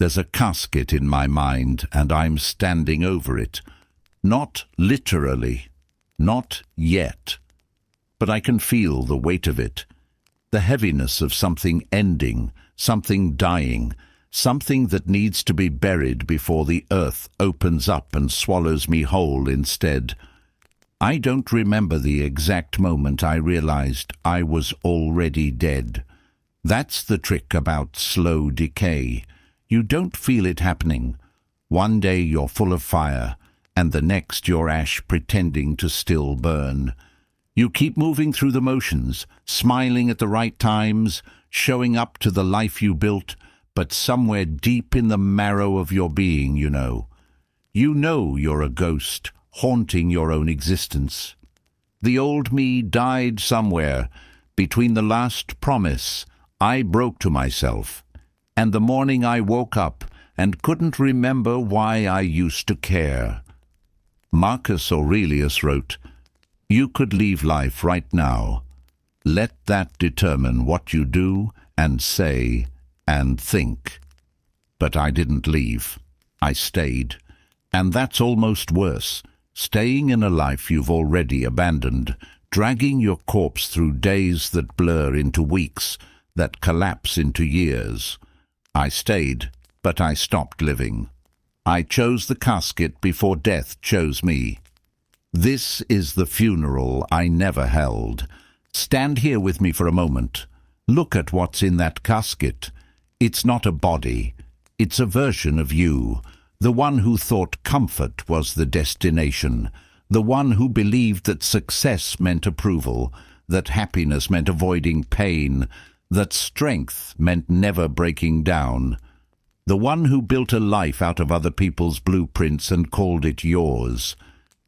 There's a casket in my mind, and I'm standing over it. Not literally, not yet, but I can feel the weight of it, the heaviness of something ending, something dying, something that needs to be buried before the earth opens up and swallows me whole instead. I don't remember the exact moment I realized I was already dead. That's the trick about slow decay. You don't feel it happening. One day you're full of fire, and the next you're ash pretending to still burn. You keep moving through the motions, smiling at the right times, showing up to the life you built, but somewhere deep in the marrow of your being, you know you're a ghost, haunting your own existence. The old me died somewhere, between the last promise I broke to myself, and the morning I woke up and couldn't remember why I used to care. Marcus Aurelius wrote, "You could leave life right now. Let that determine what you do and say and think." But I didn't leave. I stayed. And that's almost worse, staying in a life you've already abandoned, dragging your corpse through days that blur into weeks, that collapse into years. I stayed, but I stopped living. I chose the casket before death chose me. This is the funeral I never held. Stand here with me for a moment. Look at what's in that casket. It's not a body. It's a version of you, the one who thought comfort was the destination, the one who believed that success meant approval, that happiness meant avoiding pain, that strength meant never breaking down. The one who built a life out of other people's blueprints and called it yours.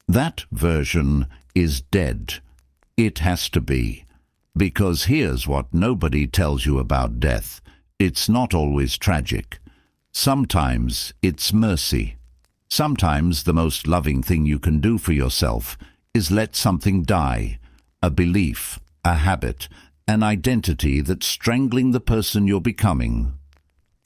That version is dead. It has to be. Because here's what nobody tells you about death. It's not always tragic. Sometimes it's mercy. Sometimes the most loving thing you can do for yourself is let something die. A belief, a habit, an identity that's strangling the person you're becoming.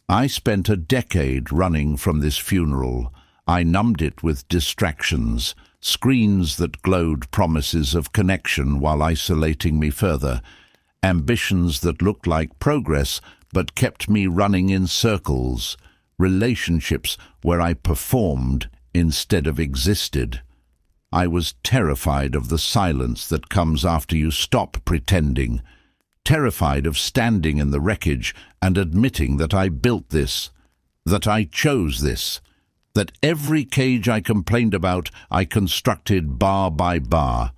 I spent a decade running from this funeral. I numbed it with distractions, screens that glowed promises of connection while isolating me further, ambitions that looked like progress but kept me running in circles, relationships where I performed instead of existed. I was terrified of the silence that comes after you stop pretending, terrified of standing in the wreckage and admitting that I built this, that I chose this, that every cage I complained about I constructed bar by bar.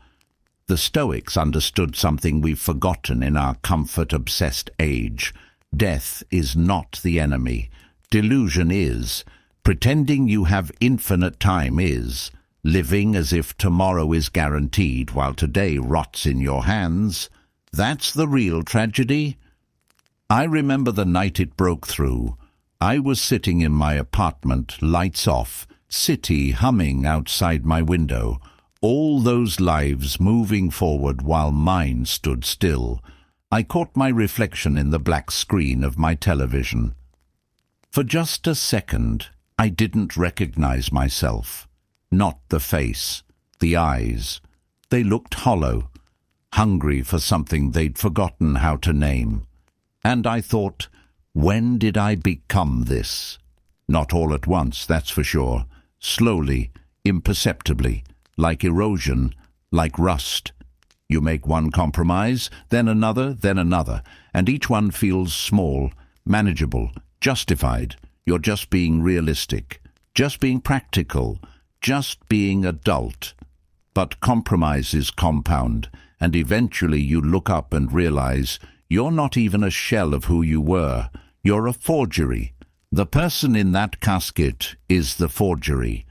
The Stoics understood something we've forgotten in our comfort-obsessed age. Death is not the enemy. Delusion is. Pretending you have infinite time is. Living as if tomorrow is guaranteed while today rots in your hands. That's the real tragedy. I remember the night it broke through. I was sitting in my apartment, lights off, city humming outside my window, all those lives moving forward while mine stood still. I caught my reflection in the black screen of my television. For just a second, I didn't recognize myself. Not the face, the eyes. They looked hollow, hungry for something they'd forgotten how to name. And I thought, when did I become this? Not all at once, that's for sure. Slowly, imperceptibly, like erosion, like rust. You make one compromise, then another, and each one feels small, manageable, justified. You're just being realistic, just being practical, just being adult. But compromises compound, and eventually you look up and realize you're not even a shell of who you were. You're a forgery. The person in that casket is the forgery.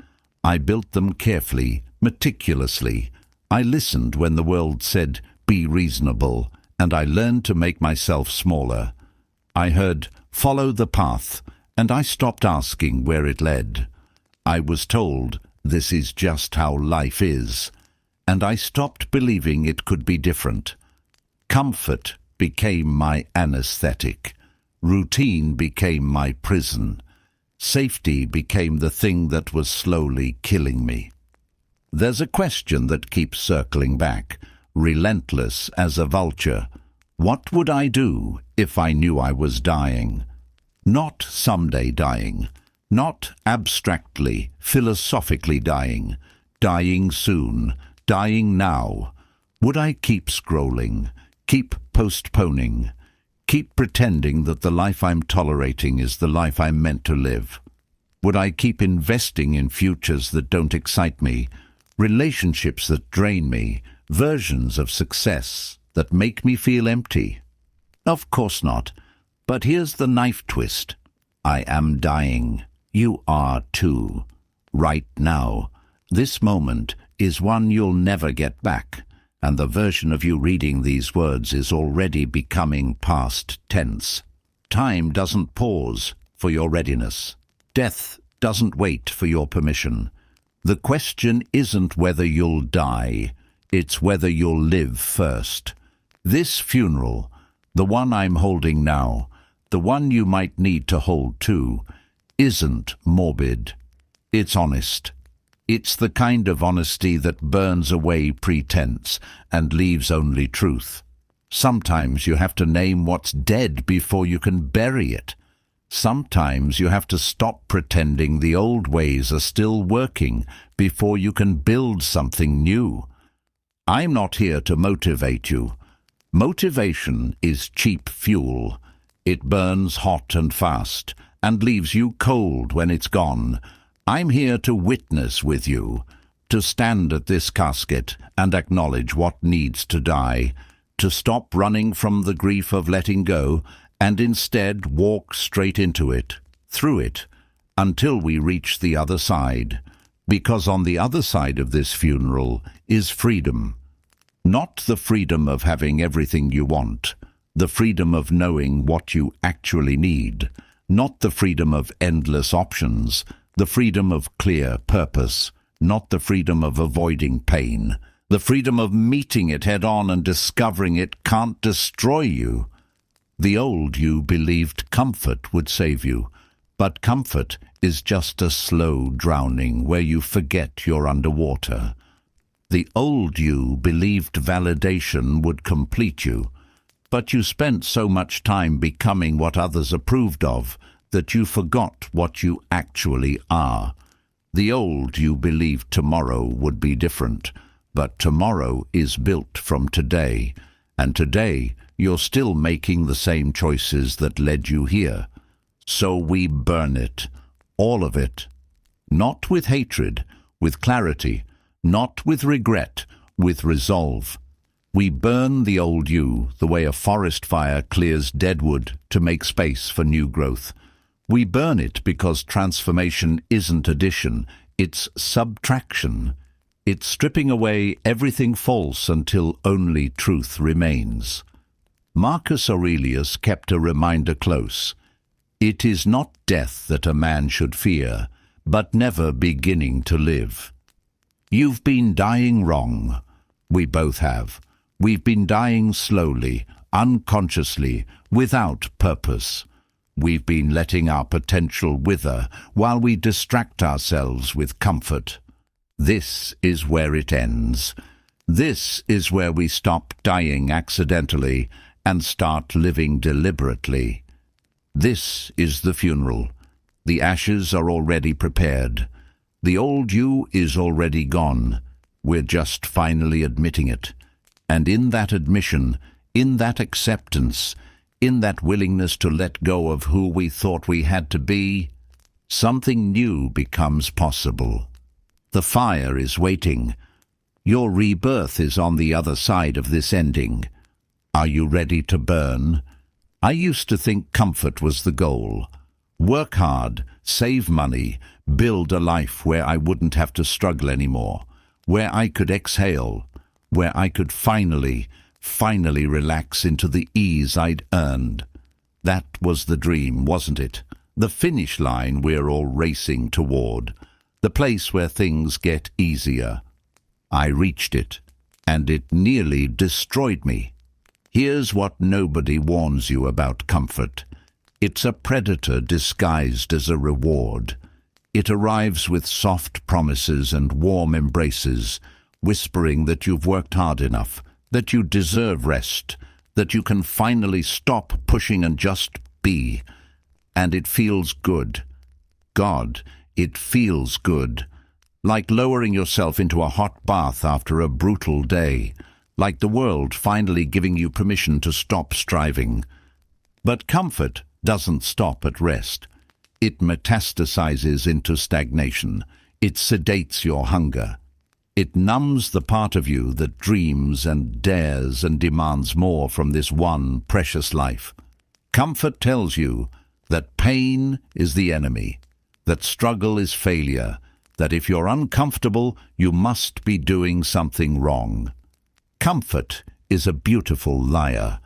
I built them carefully, meticulously. I listened when the world said, "Be reasonable," and I learned to make myself smaller. I heard, "Follow the path," and I stopped asking where it led. I was told, "This is just how life is," and I stopped believing it could be different. Comfort became my anesthetic. Routine became my prison. Safety became the thing that was slowly killing me. There's a question that keeps circling back, relentless as a vulture. What would I do if I knew I was dying? Not someday dying, not abstractly, philosophically dying, dying soon, dying now. Would I keep scrolling, keep postponing, keep pretending that the life I'm tolerating is the life I'm meant to live? Would I keep investing in futures that don't excite me, relationships that drain me, versions of success that make me feel empty? Of course not. But here's the knife twist. I am dying. You are too. Right now. This moment is one you'll never get back, and the version of you reading these words is already becoming past tense. Time doesn't pause for your readiness. Death doesn't wait for your permission. The question isn't whether you'll die, it's whether you'll live first. This funeral, the one I'm holding now, the one you might need to hold too, isn't morbid. It's honest. It's the kind of honesty that burns away pretense and leaves only truth. Sometimes you have to name what's dead before you can bury it. Sometimes you have to stop pretending the old ways are still working before you can build something new. I'm not here to motivate you. Motivation is cheap fuel. It burns hot and fast and leaves you cold when it's gone. I'm here to witness with you, to stand at this casket and acknowledge what needs to die, to stop running from the grief of letting go and instead walk straight into it, through it, until we reach the other side. Because on the other side of this funeral is freedom. Not the freedom of having everything you want, the freedom of knowing what you actually need, not the freedom of endless options, the freedom of clear purpose, not the freedom of avoiding pain, the freedom of meeting it head-on and discovering it can't destroy you. The old you believed comfort would save you, but comfort is just a slow drowning where you forget you're underwater. The old you believed validation would complete you, but you spent so much time becoming what others approved of that you forgot what you actually are. The old you believed tomorrow would be different, but tomorrow is built from today, and today you're still making the same choices that led you here. So we burn it, all of it. Not with hatred, with clarity, not with regret, with resolve. We burn the old you the way a forest fire clears dead wood to make space for new growth. We burn it because transformation isn't addition, it's subtraction. It's stripping away everything false until only truth remains. Marcus Aurelius kept a reminder close. It is not death that a man should fear, but never beginning to live. You've been dying wrong. We both have. We've been dying slowly, unconsciously, without purpose. We've been letting our potential wither while we distract ourselves with comfort. This is where it ends. This is where we stop dying accidentally and start living deliberately. This is the funeral. The ashes are already prepared. The old you is already gone. We're just finally admitting it. And in that admission, in that acceptance, in that willingness to let go of who we thought we had to be, something new becomes possible. The fire is waiting. Your rebirth is on the other side of this ending. Are you ready to burn? I used to think comfort was the goal. Work hard, save money, build a life where I wouldn't have to struggle anymore, where I could exhale, where I could finally relax into the ease I'd earned. That was the dream, wasn't it? The finish line we're all racing toward, the place where things get easier. I reached it, and it nearly destroyed me. Here's what nobody warns you about comfort. It's a predator disguised as a reward. It arrives with soft promises and warm embraces, whispering that you've worked hard enough, that you deserve rest, that you can finally stop pushing and just be. And it feels good. God, it feels good. Like lowering yourself into a hot bath after a brutal day. Like the world finally giving you permission to stop striving. But comfort doesn't stop at rest. It metastasizes into stagnation. It sedates your hunger. It numbs the part of you that dreams and dares and demands more from this one precious life. Comfort tells you that pain is the enemy, that struggle is failure, that if you're uncomfortable, you must be doing something wrong. Comfort is a beautiful liar.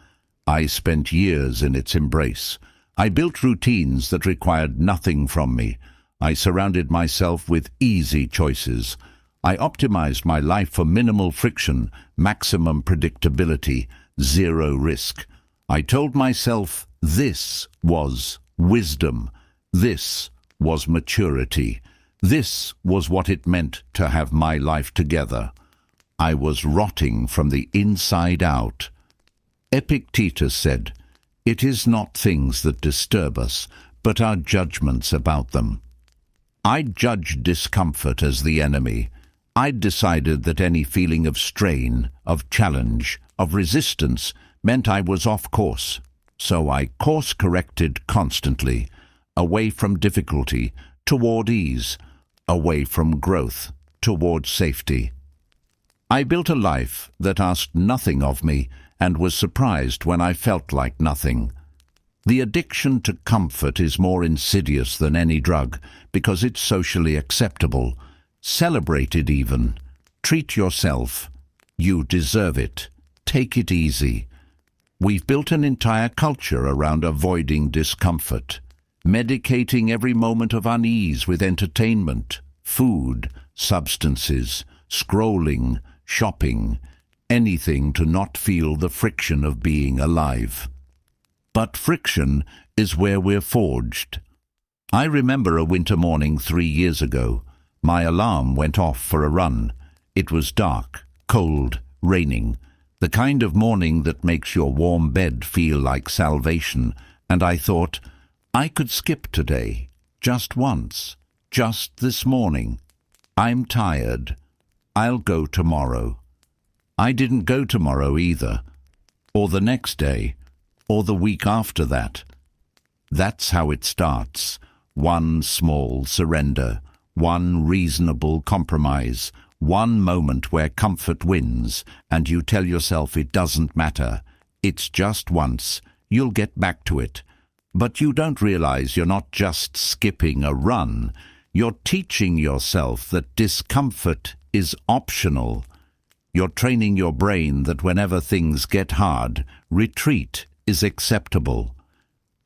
I spent years in its embrace. I built routines that required nothing from me. I surrounded myself with easy choices. I optimized my life for minimal friction, maximum predictability, zero risk. I told myself this was wisdom. This was maturity. This was what it meant to have my life together. I was rotting from the inside out. Epictetus said, "It is not things that disturb us, but our judgments about them." I judged discomfort as the enemy. I decided that any feeling of strain, of challenge, of resistance meant I was off course. So I course-corrected constantly, away from difficulty, toward ease, away from growth, toward safety. I built a life that asked nothing of me and was surprised when I felt like nothing. The addiction to comfort is more insidious than any drug because it's socially acceptable, celebrated even. Treat yourself. You deserve it. Take it easy. We've built an entire culture around avoiding discomfort, medicating every moment of unease with entertainment, food, substances, scrolling, shopping, anything to not feel the friction of being alive. But friction is where we're forged. I remember a winter morning 3 years ago. My alarm went off for a run. It was dark, cold, raining, the kind of morning that makes your warm bed feel like salvation, and I thought, I could skip today, just once, just this morning. I'm tired. I'll go tomorrow. I didn't go tomorrow either, or the next day, or the week after that. That's how it starts. One small surrender, one reasonable compromise, one moment where comfort wins, and you tell yourself it doesn't matter. It's just once. You'll get back to it. But you don't realize you're not just skipping a run. You're teaching yourself that discomfort is optional. You're training your brain that whenever things get hard, retreat is acceptable.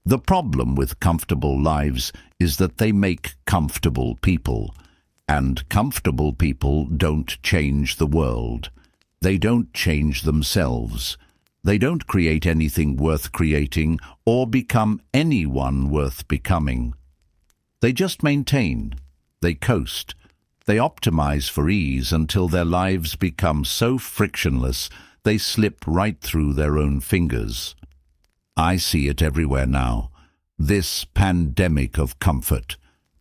The problem with comfortable lives is that they make comfortable people. And comfortable people don't change the world. They don't change themselves. They don't create anything worth creating or become anyone worth becoming. They just maintain. They coast. They optimize for ease until their lives become so frictionless they slip right through their own fingers. I see it everywhere now. This pandemic of comfort.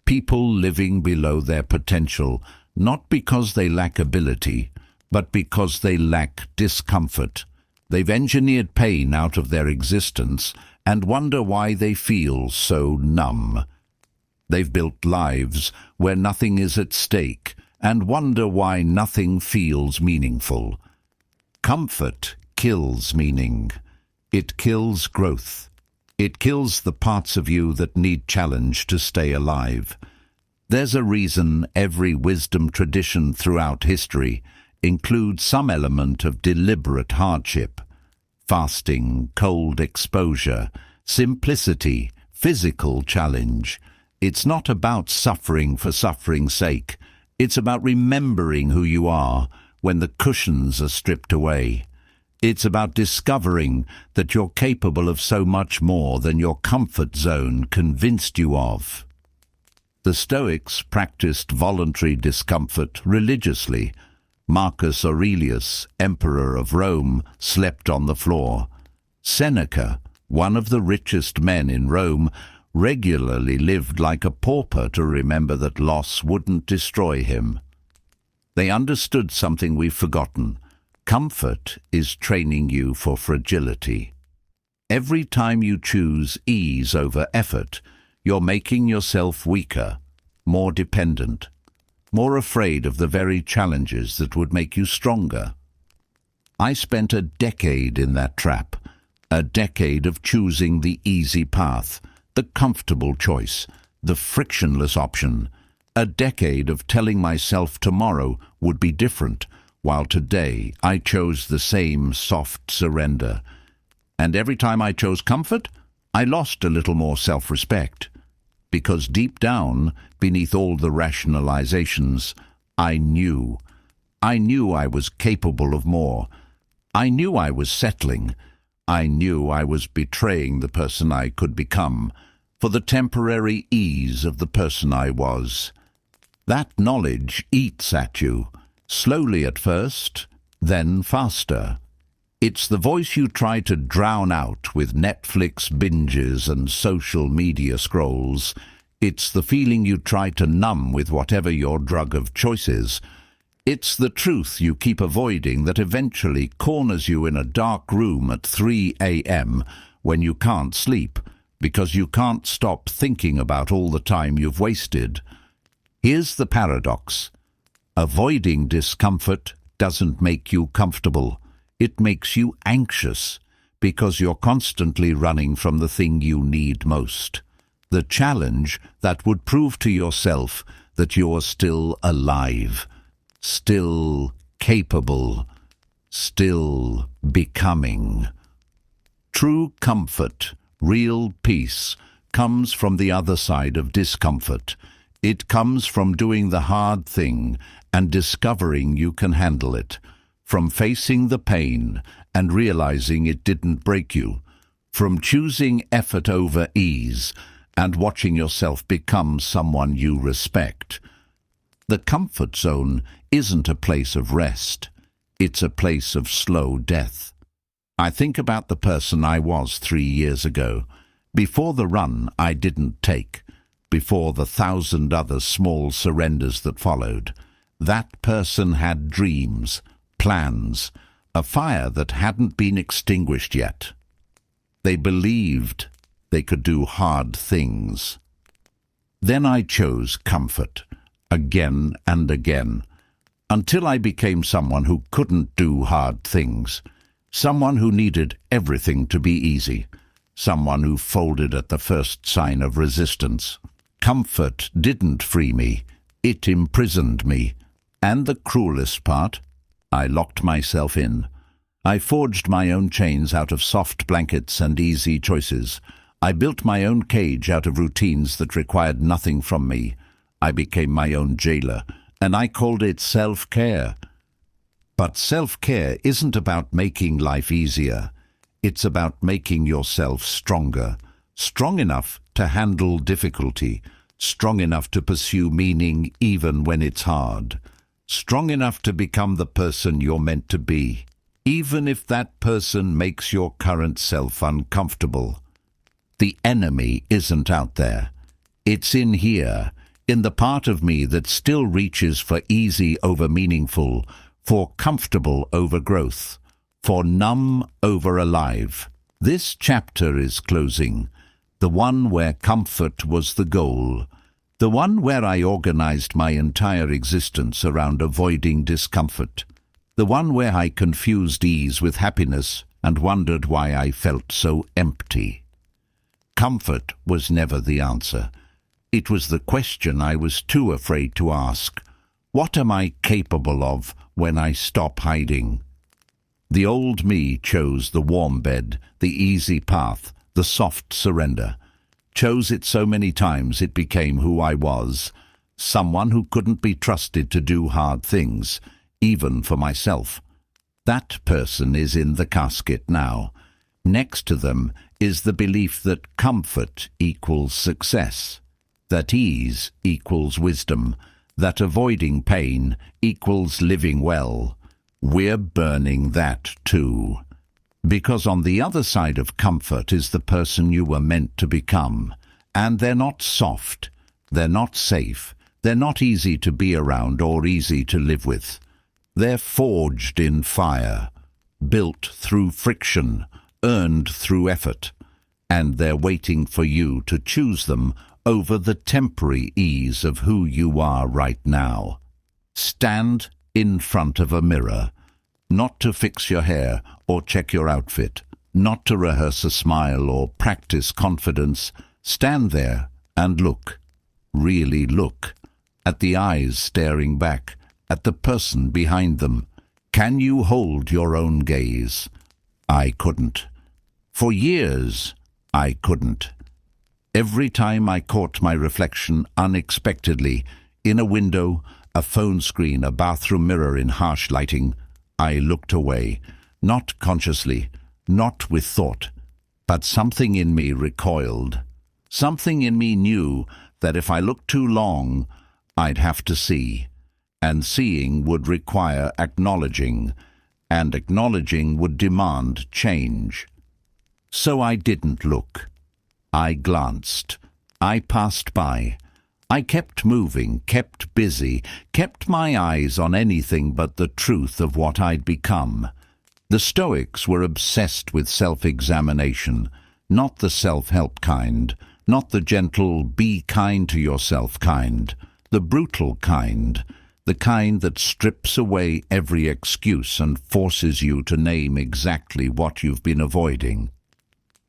People living below their potential, not because they lack ability, but because they lack discomfort. They've engineered pain out of their existence and wonder why they feel so numb. They've built lives where nothing is at stake and wonder why nothing feels meaningful. Comfort kills meaning. It kills growth. It kills the parts of you that need challenge to stay alive. There's a reason every wisdom tradition throughout history includes some element of deliberate hardship. Fasting, cold exposure, simplicity, physical challenge. It's not about suffering for suffering's sake. It's about remembering who you are when the cushions are stripped away. It's about discovering that you're capable of so much more than your comfort zone convinced you of. The Stoics practiced voluntary discomfort religiously. Marcus Aurelius, Emperor of Rome, slept on the floor. Seneca, one of the richest men in Rome, regularly lived like a pauper to remember that loss wouldn't destroy him. They understood something we've forgotten. Comfort is training you for fragility. Every time you choose ease over effort, you're making yourself weaker, more dependent, more afraid of the very challenges that would make you stronger. I spent a decade in that trap, a decade of choosing the easy path, the comfortable choice, the frictionless option, a decade of telling myself tomorrow would be different, while today I chose the same soft surrender. And every time I chose comfort, I lost a little more self-respect. Because deep down, beneath all the rationalizations, I knew I was capable of more. I knew I was settling. I knew I was betraying the person I could become for the temporary ease of the person I was. That knowledge eats at you, slowly at first, then faster. It's the voice you try to drown out with Netflix binges and social media scrolls. It's the feeling you try to numb with whatever your drug of choice is. It's the truth you keep avoiding that eventually corners you in a dark room at 3 a.m. when you can't sleep, because you can't stop thinking about all the time you've wasted. Here's the paradox. Avoiding discomfort doesn't make you comfortable. It makes you anxious, because you're constantly running from the thing you need most. The challenge that would prove to yourself that you're still alive, still capable, still becoming. True comfort, real peace, comes from the other side of discomfort. It comes from doing the hard thing and discovering you can handle it, from facing the pain and realizing it didn't break you, from choosing effort over ease and watching yourself become someone you respect. The comfort zone isn't a place of rest. It's a place of slow death. I think about the person I was 3 years ago. Before the run I didn't take, before the 1,000 other small surrenders that followed. That person had dreams, plans, a fire that hadn't been extinguished yet. They believed they could do hard things. Then I chose comfort, again and again, until I became someone who couldn't do hard things, someone who needed everything to be easy, someone who folded at the first sign of resistance. Comfort didn't free me, it imprisoned me. And the cruelest part, I locked myself in. I forged my own chains out of soft blankets and easy choices. I built my own cage out of routines that required nothing from me. I became my own jailer, and I called it self-care. But self-care isn't about making life easier. It's about making yourself stronger, strong enough to handle difficulty, strong enough to pursue meaning even when it's hard, strong enough to become the person you're meant to be, even if that person makes your current self uncomfortable. The enemy isn't out there. It's in here, in the part of me that still reaches for easy over meaningful, for comfortable over growth, for numb over alive. This chapter is closing, the one where comfort was the goal, the one where I organized my entire existence around avoiding discomfort, the one where I confused ease with happiness and wondered why I felt so empty. Comfort was never the answer. It was the question I was too afraid to ask. What am I capable of when I stop hiding? The old me chose the warm bed, the easy path, the soft surrender. Chose it so many times it became who I was, someone who couldn't be trusted to do hard things, even for myself. That person is in the casket now. Next to them is the belief that comfort equals success, that ease equals wisdom, that avoiding pain equals living well. We're burning that too. Because on the other side of comfort is the person you were meant to become. And they're not soft, they're not safe, they're not easy to be around or easy to live with. They're forged in fire, built through friction, earned through effort, and they're waiting for you to choose them over the temporary ease of who you are right now. Stand in front of a mirror, not to fix your hair or check your outfit, not to rehearse a smile or practice confidence. Stand there and look, really look, at the eyes staring back, at the person behind them. Can you hold your own gaze? I couldn't. For years, I couldn't. Every time I caught my reflection unexpectedly, in a window, a phone screen, a bathroom mirror in harsh lighting, I looked away, not consciously, not with thought, but something in me recoiled. Something in me knew that if I looked too long, I'd have to see, and seeing would require acknowledging, and acknowledging would demand change. So I didn't look. I glanced. I passed by. I kept moving, kept busy, kept my eyes on anything but the truth of what I'd become. The Stoics were obsessed with self-examination, not the self-help kind, not the gentle, be kind to yourself kind, the brutal kind, the kind that strips away every excuse and forces you to name exactly what you've been avoiding.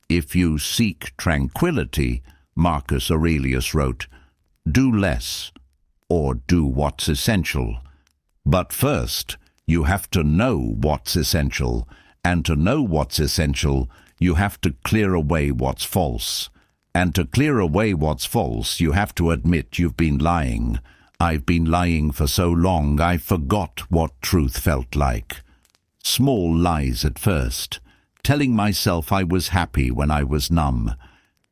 If you seek tranquility, Marcus Aurelius wrote, do less, or do what's essential. But first, you have to know what's essential, and to know what's essential, you have to clear away what's false. And to clear away what's false, you have to admit you've been lying. I've been lying for so long, I forgot what truth felt like. Small lies at first. Telling myself I was happy when I was numb.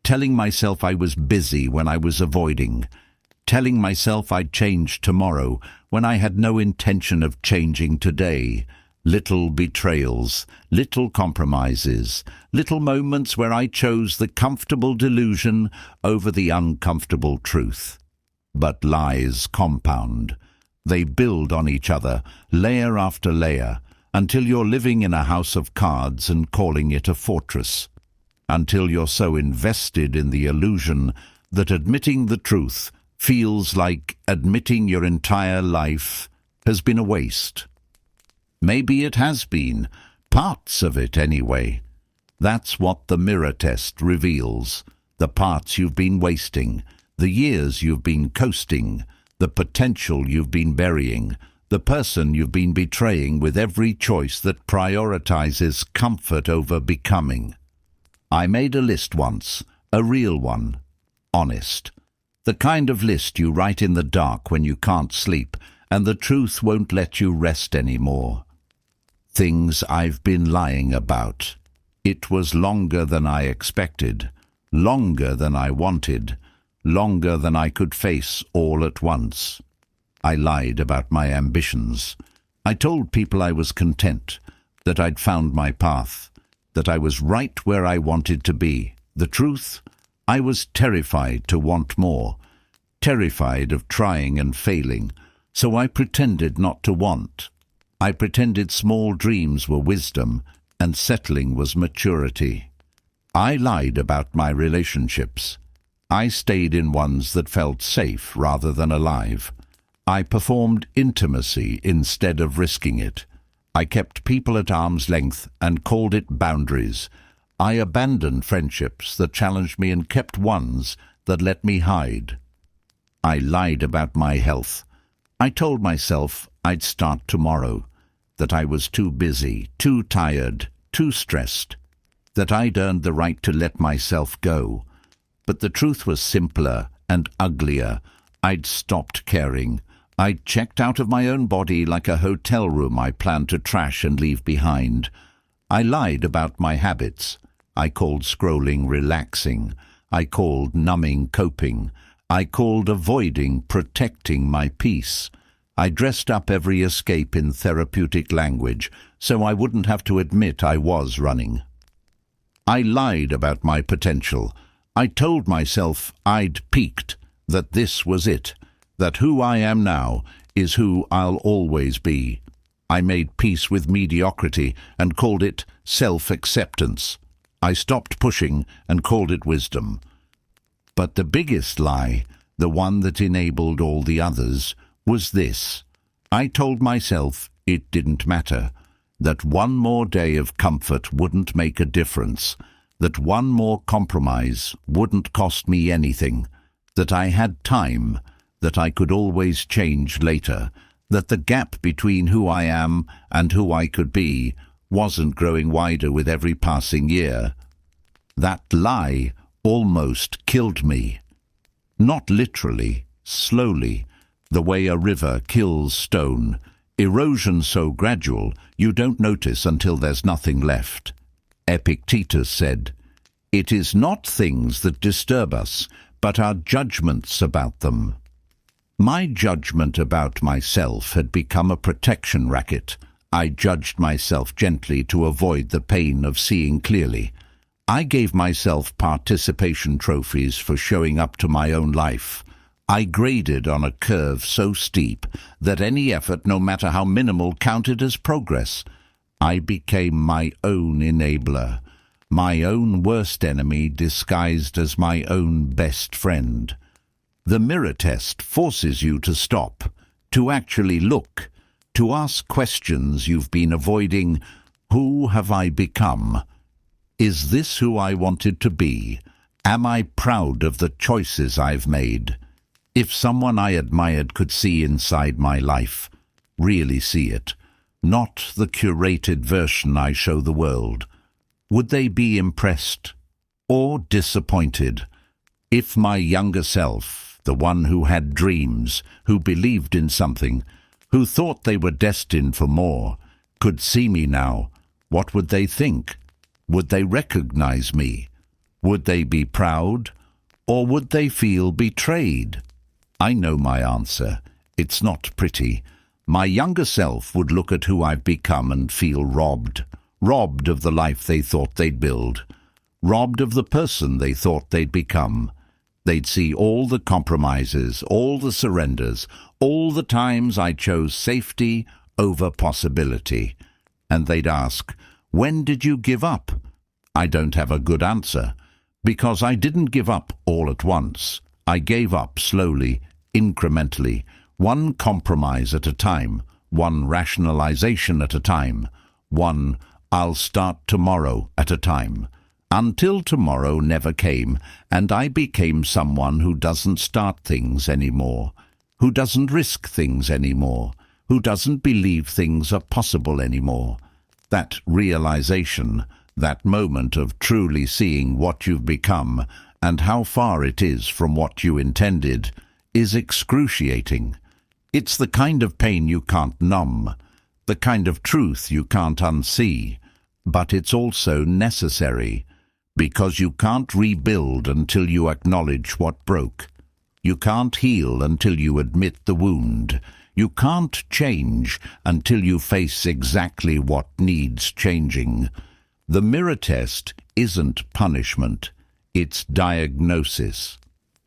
Telling myself I was busy when I was avoiding. Telling myself I'd change tomorrow when I had no intention of changing today. Little betrayals, little compromises, little moments where I chose the comfortable delusion over the uncomfortable truth. But lies compound. They build on each other, layer after layer, until you're living in a house of cards and calling it a fortress. Until you're so invested in the illusion that admitting the truth feels like admitting your entire life has been a waste. Maybe it has been, parts of it anyway. That's what the mirror test reveals, the parts you've been wasting, the years you've been coasting, the potential you've been burying, the person you've been betraying with every choice that prioritizes comfort over becoming. I made a list once, a real one, honest. The kind of list you write in the dark when you can't sleep and the truth won't let you rest anymore. Things I've been lying about. It was longer than I expected, longer than I wanted, longer than I could face all at once. I lied about my ambitions. I told people I was content, that I'd found my path, that I was right where I wanted to be. The truth? I was terrified to want more, terrified of trying and failing, so I pretended not to want. I pretended small dreams were wisdom and settling was maturity. I lied about my relationships. I stayed in ones that felt safe rather than alive. I performed intimacy instead of risking it. I kept people at arm's length and called it boundaries. I abandoned friendships that challenged me and kept ones that let me hide. I lied about my health. I told myself I'd start tomorrow, that I was too busy, too tired, too stressed, that I'd earned the right to let myself go. But the truth was simpler and uglier. I'd stopped caring. I checked out of my own body like a hotel room I planned to trash and leave behind. I lied about my habits. I called scrolling relaxing. I called numbing coping. I called avoiding protecting my peace. I dressed up every escape in therapeutic language so I wouldn't have to admit I was running. I lied about my potential. I told myself I'd peaked, that this was it, that who I am now is who I'll always be. I made peace with mediocrity and called it self-acceptance. I stopped pushing and called it wisdom. But the biggest lie, the one that enabled all the others, was this. I told myself it didn't matter, that one more day of comfort wouldn't make a difference, that one more compromise wouldn't cost me anything, that I had time, that I could always change later, that the gap between who I am and who I could be wasn't growing wider with every passing year. That lie almost killed me. Not literally, slowly, the way a river kills stone, erosion so gradual you don't notice until there's nothing left. Epictetus said, "It is not things that disturb us, but our judgments about them." My judgment about myself had become a protection racket. I judged myself gently to avoid the pain of seeing clearly. I gave myself participation trophies for showing up to my own life. I graded on a curve so steep that any effort, no matter how minimal, counted as progress. I became my own enabler, my own worst enemy disguised as my own best friend. The mirror test forces you to stop, to actually look, to ask questions you've been avoiding. Who have I become? Is this who I wanted to be? Am I proud of the choices I've made? If someone I admired could see inside my life, really see it, not the curated version I show the world, would they be impressed or disappointed? If my younger self, the one who had dreams, who believed in something, who thought they were destined for more, could see me now, what would they think? Would they recognize me? Would they be proud? Or would they feel betrayed? I know my answer. It's not pretty. My younger self would look at who I've become and feel robbed. Robbed of the life they thought they'd build. Robbed of the person they thought they'd become. They'd see all the compromises, all the surrenders, all the times I chose safety over possibility. And they'd ask, "When did you give up?" I don't have a good answer, because I didn't give up all at once. I gave up slowly, incrementally, one compromise at a time, one rationalization at a time, one "I'll start tomorrow" at a time, until tomorrow never came, and I became someone who doesn't start things anymore, who doesn't risk things anymore, who doesn't believe things are possible anymore. That realization, that moment of truly seeing what you've become and how far it is from what you intended, is excruciating. It's the kind of pain you can't numb, the kind of truth you can't unsee, but it's also necessary, because you can't rebuild until you acknowledge what broke. You can't heal until you admit the wound. You can't change until you face exactly what needs changing. The mirror test isn't punishment, it's diagnosis.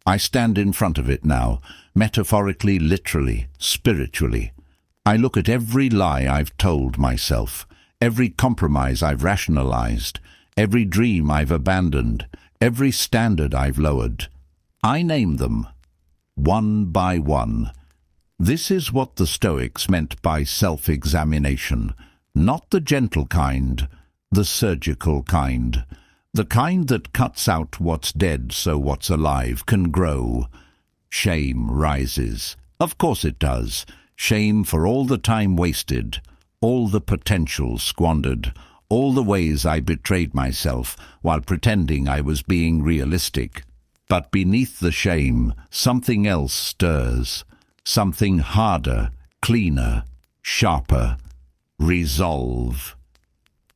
I stand in front of it now, metaphorically, literally, spiritually. I look at every lie I've told myself, every compromise I've rationalized, every dream I've abandoned, every standard I've lowered. I name them, one by one. This is what the Stoics meant by self-examination, not the gentle kind, the surgical kind, the kind that cuts out what's dead so what's alive can grow. Shame rises. Of course it does. Shame for all the time wasted, all the potential squandered, all the ways I betrayed myself while pretending I was being realistic. But beneath the shame, something else stirs. something harder, cleaner, sharper. Resolve.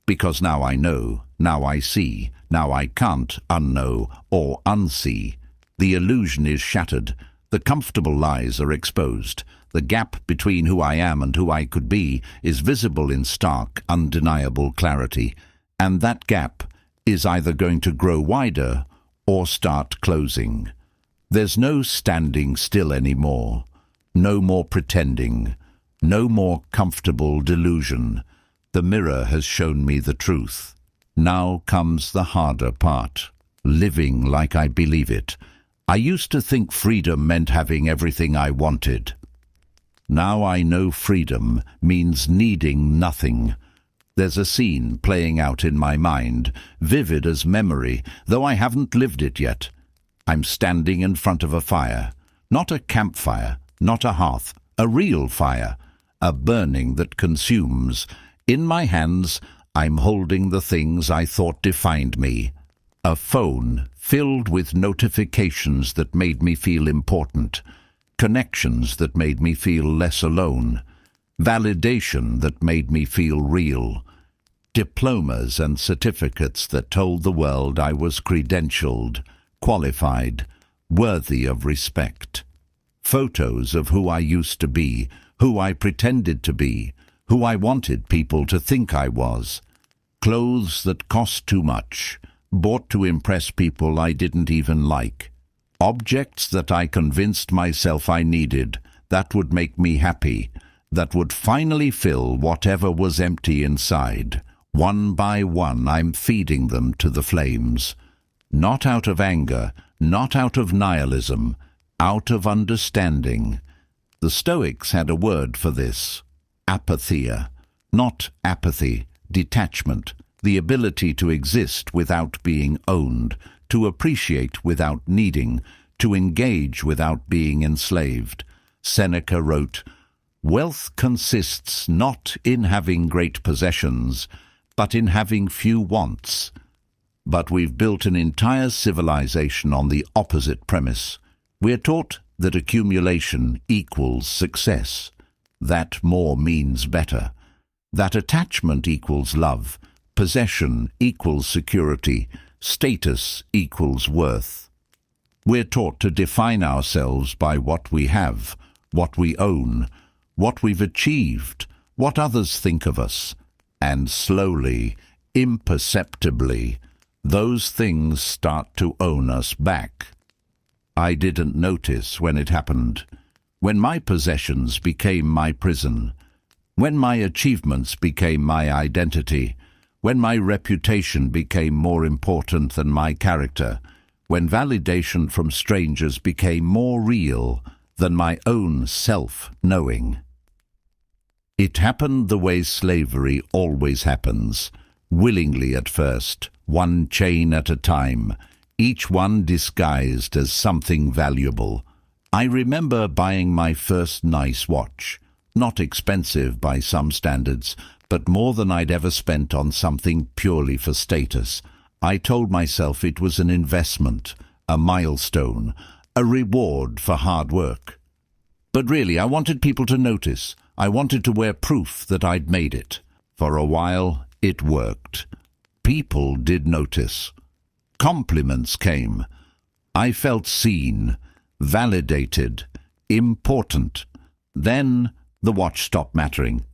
Because now I know, now I see, now I can't unknow or unsee. The illusion is shattered, the comfortable lies are exposed. The gap between who I am and who I could be is visible in stark, undeniable clarity. And that gap is either going to grow wider or start closing. There's no standing still anymore, no more pretending, no more comfortable delusion. The mirror has shown me the truth. Now comes the harder part, living like I believe it. I used to think freedom meant having everything I wanted. Now I know freedom means needing nothing. There's a scene playing out in my mind, vivid as memory, though I haven't lived it yet. I'm standing in front of a fire, not a campfire, not a hearth, a real fire, a burning that consumes. In my hands, I'm holding the things I thought defined me. A phone filled with notifications that made me feel important, connections that made me feel less alone, validation that made me feel real, diplomas and certificates that told the world I was credentialed, qualified, worthy of respect. Photos of who I used to be, who I pretended to be, who I wanted people to think I was. Clothes that cost too much, bought to impress people I didn't even like. Objects that I convinced myself I needed, that would make me happy, that would finally fill whatever was empty inside. One by one, I'm feeding them to the flames. Not out of anger, not out of nihilism, out of understanding. The Stoics had a word for this: apatheia. Not apathy, detachment, the ability to exist without being owned, to appreciate without needing, to engage without being enslaved. Seneca wrote, "Wealth consists not in having great possessions, but in having few wants." But we've built an entire civilization on the opposite premise. We're taught that accumulation equals success, that more means better, that attachment equals love, possession equals security, status equals worth. We're taught to define ourselves by what we have, what we own, what we've achieved, what others think of us. And slowly, imperceptibly, those things start to own us back. I didn't notice when it happened, when my possessions became my prison, when my achievements became my identity, when my reputation became more important than my character, when validation from strangers became more real than my own self-knowing. It happened the way slavery always happens, willingly at first, one chain at a time, each one disguised as something valuable. I remember buying my first nice watch, not expensive by some standards, but more than I'd ever spent on something purely for status. I told myself it was an investment, a milestone, a reward for hard work. But really, I wanted people to notice. I wanted to wear proof that I'd made it. For a while, it worked. People did notice. Compliments came. I felt seen, validated, important. Then the watch stopped mattering.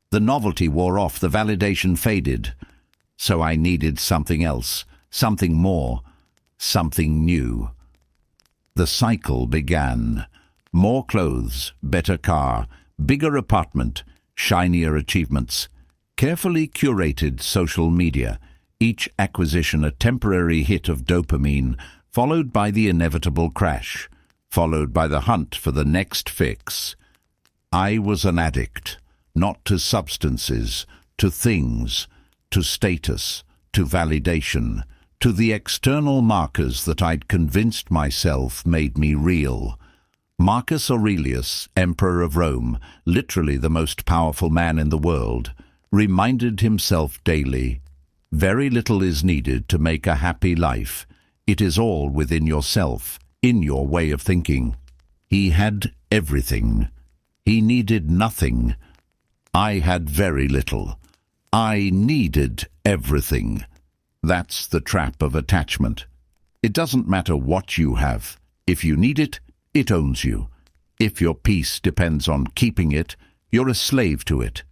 The novelty wore off, the validation faded. So I needed something else, something more, something new. The cycle began. More clothes, better car, bigger apartment, shinier achievements, carefully curated social media, each acquisition a temporary hit of dopamine, followed by the inevitable crash, followed by the hunt for the next fix. I was an addict, not to substances, to things, to status, to validation, to the external markers that I'd convinced myself made me real. Marcus Aurelius, Emperor of Rome, literally the most powerful man in the world, reminded himself daily, "Very little is needed to make a happy life. It is all within yourself, in your way of thinking." He had everything. He needed nothing. I had very little. I needed everything. That's the trap of attachment. It doesn't matter what you have. If you need it, it owns you. If your peace depends on keeping it, you're a slave to it.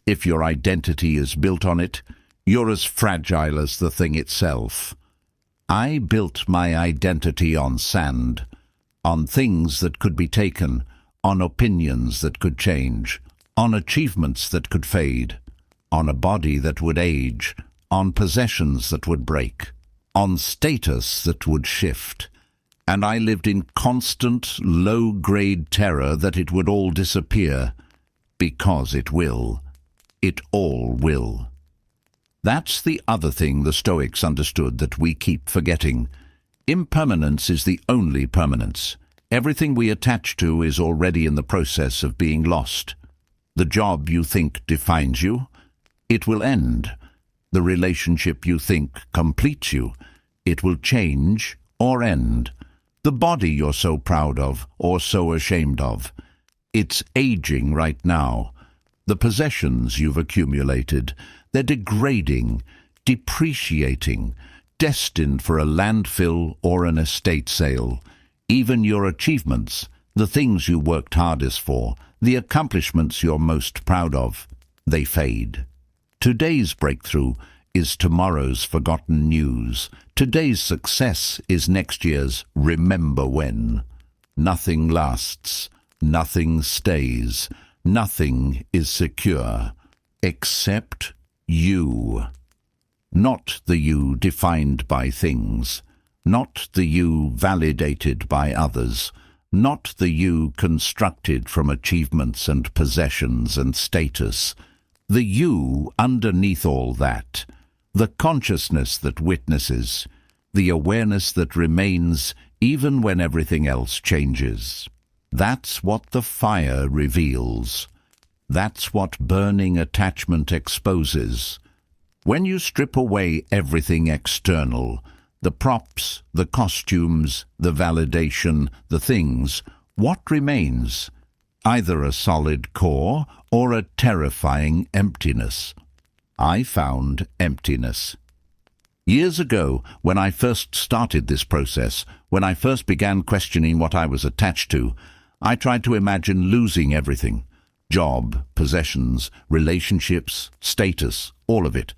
If your identity is built on it, you're as fragile as the thing itself. I built my identity on sand, on things that could be taken, on opinions that could change, on achievements that could fade, on a body that would age, on possessions that would break, on status that would shift. And I lived in constant, low-grade terror that it would all disappear, because it will. It all will. That's the other thing the Stoics understood that we keep forgetting. Impermanence is the only permanence. Everything we attach to is already in the process of being lost. The job you think defines you, it will end. The relationship you think completes you, it will change or end. The body you're so proud of or so ashamed of, it's aging right now. The possessions you've accumulated, they're degrading, depreciating, destined for a landfill or an estate sale. Even your achievements, the things you worked hardest for, the accomplishments you're most proud of, they fade. Today's breakthrough is tomorrow's forgotten news. Today's success is next year's remember when. Nothing lasts, nothing stays, nothing is secure, except you. Not the you defined by things, not the you validated by others, not the you constructed from achievements and possessions and status. The you underneath all that, the consciousness that witnesses, the awareness that remains even when everything else changes. That's what the fire reveals. That's what burning attachment exposes. When you strip away everything external, the props, the costumes, the validation, the things, what remains? Either a solid core or a terrifying emptiness. I found emptiness. Years ago, when I first started this process, when I first began questioning what I was attached to, I tried to imagine losing everything. Job, possessions, relationships, status, all of it.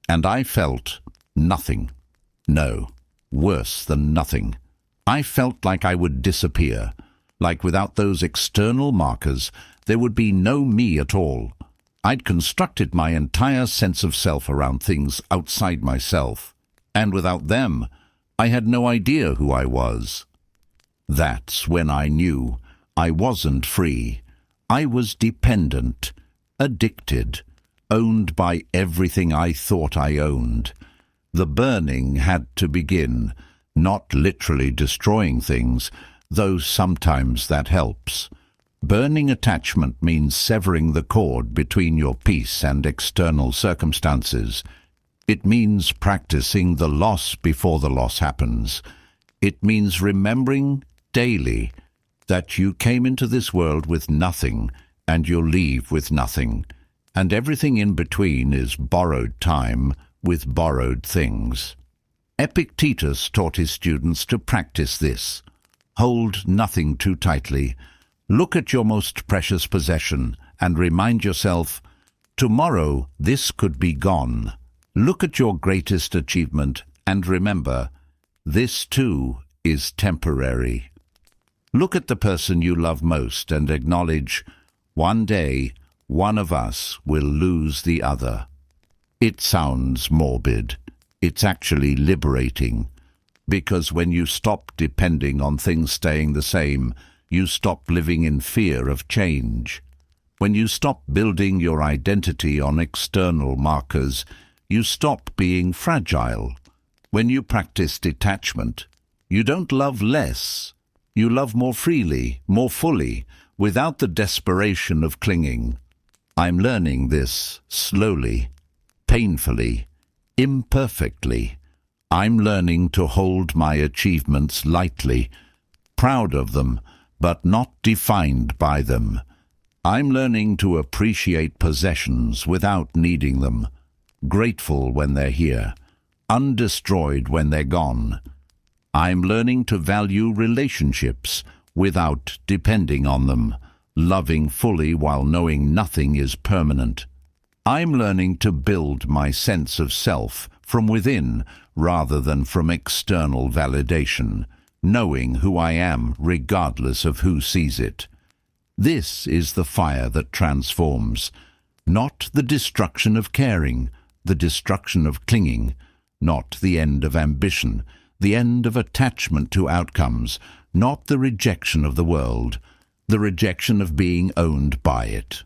And I felt nothing. No, worse than nothing. I felt like I would disappear, like without those external markers, there would be no me at all. I'd constructed my entire sense of self around things outside myself, and without them, I had no idea who I was. That's when I knew I wasn't free. I was dependent, addicted, owned by everything I thought I owned. The burning had to begin, not literally destroying things, though sometimes that helps. Burning attachment means severing the cord between your peace and external circumstances. It means practicing the loss before the loss happens. It means remembering daily that you came into this world with nothing and you'll leave with nothing, and everything in between is borrowed time with borrowed things. Epictetus taught his students to practice this. Hold nothing too tightly. Look at your most precious possession and remind yourself, tomorrow this could be gone. Look at your greatest achievement and remember, this too is temporary. Look at the person you love most and acknowledge, one day one of us will lose the other. It sounds morbid. It's actually liberating, because when you stop depending on things staying the same, you stop living in fear of change. When you stop building your identity on external markers, you stop being fragile. When you practice detachment, you don't love less. You love more freely, more fully, without the desperation of clinging. I'm learning this slowly, painfully, imperfectly. I'm learning to hold my achievements lightly, proud of them, but not defined by them. I'm learning to appreciate possessions without needing them, grateful when they're here, undestroyed when they're gone. I'm learning to value relationships without depending on them, loving fully while knowing nothing is permanent. I'm learning to build my sense of self from within rather than from external validation, knowing who I am regardless of who sees it. This is the fire that transforms, not the destruction of caring, the destruction of clinging, not the end of ambition, the end of attachment to outcomes, not the rejection of the world, the rejection of being owned by it.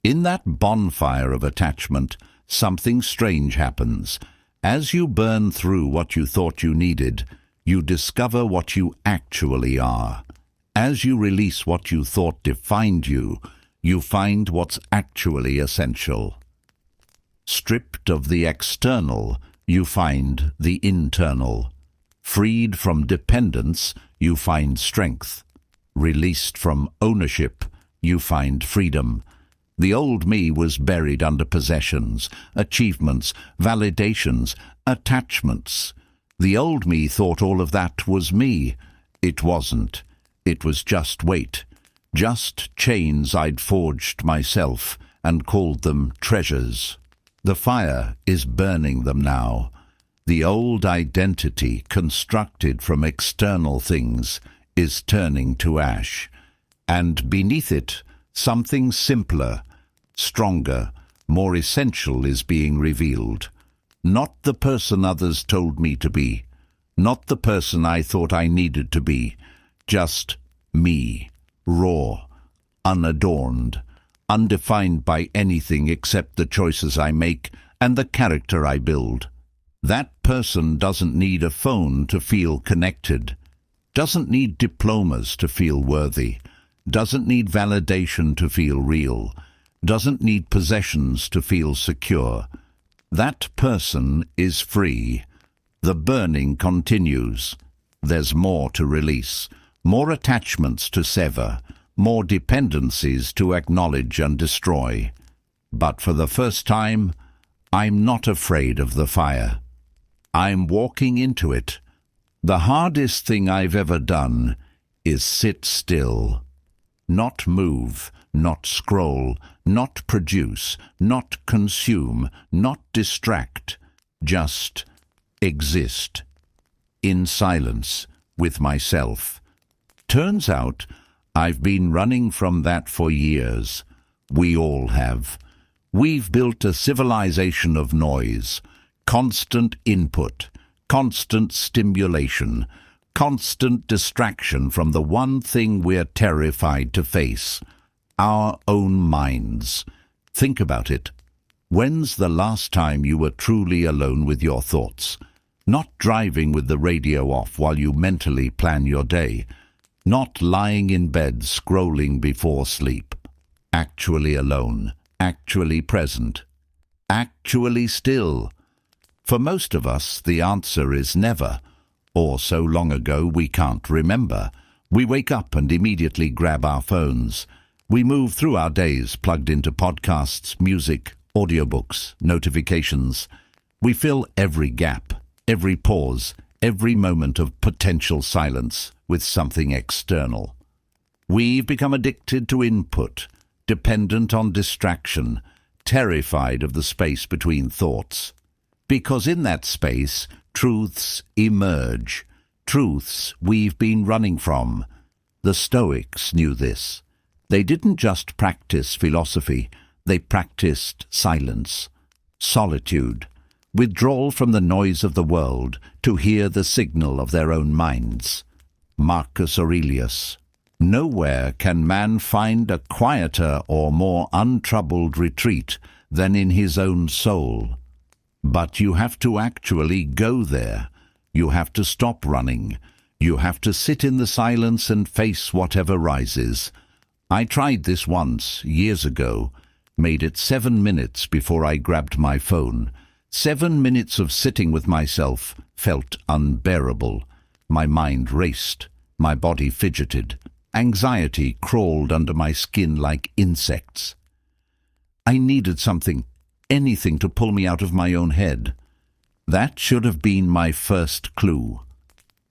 In that bonfire of attachment, something strange happens. As you burn through what you thought you needed, you discover what you actually are. As you release what you thought defined you, you find what's actually essential. Stripped of the external, you find the internal. Freed from dependence, you find strength. Released from ownership, you find freedom. The old me was buried under possessions, achievements, validations, attachments. The old me thought all of that was me. It wasn't. It was just weight, just chains I'd forged myself and called them treasures. The fire is burning them now. The old identity, constructed from external things, is turning to ash. And beneath it, something simpler, stronger, more essential is being revealed. Not the person others told me to be, not the person I thought I needed to be, just me, raw, unadorned, undefined by anything except the choices I make and the character I build. That person doesn't need a phone to feel connected, doesn't need diplomas to feel worthy, doesn't need validation to feel real, doesn't need possessions to feel secure. That person is free. The burning continues. There's more to release, more attachments to sever, more dependencies to acknowledge and destroy. But for the first time, I'm not afraid of the fire. I'm walking into it. The hardest thing I've ever done is sit still. Not move, not scroll, not produce, not consume, not distract, just exist. In silence, with myself. Turns out, I've been running from that for years. We all have. We've built a civilization of noise, constant input, constant stimulation, constant distraction from the one thing we're terrified to face, our own minds. Think about it. When's the last time you were truly alone with your thoughts? Not driving with the radio off while you mentally plan your day. Not lying in bed scrolling before sleep. Actually alone. Actually present. Actually still. For most of us, the answer is never, or so long ago we can't remember. We wake up and immediately grab our phones. We move through our days plugged into podcasts, music, audiobooks, notifications. We fill every gap, every pause, every moment of potential silence with something external. We've become addicted to input, dependent on distraction, terrified of the space between thoughts. Because in that space, truths emerge, truths we've been running from. The Stoics knew this. They didn't just practice philosophy, they practiced silence, solitude, withdrawal from the noise of the world to hear the signal of their own minds. Marcus Aurelius. Nowhere can man find a quieter or more untroubled retreat than in his own soul. But you have to actually go there. You have to stop running. You have to sit in the silence and face whatever rises. I tried this once, years ago. Made it 7 minutes before I grabbed my phone. 7 minutes of sitting with myself felt unbearable. My mind raced. My body fidgeted. Anxiety crawled under my skin like insects. I needed something, anything to pull me out of my own head. That should have been my first clue.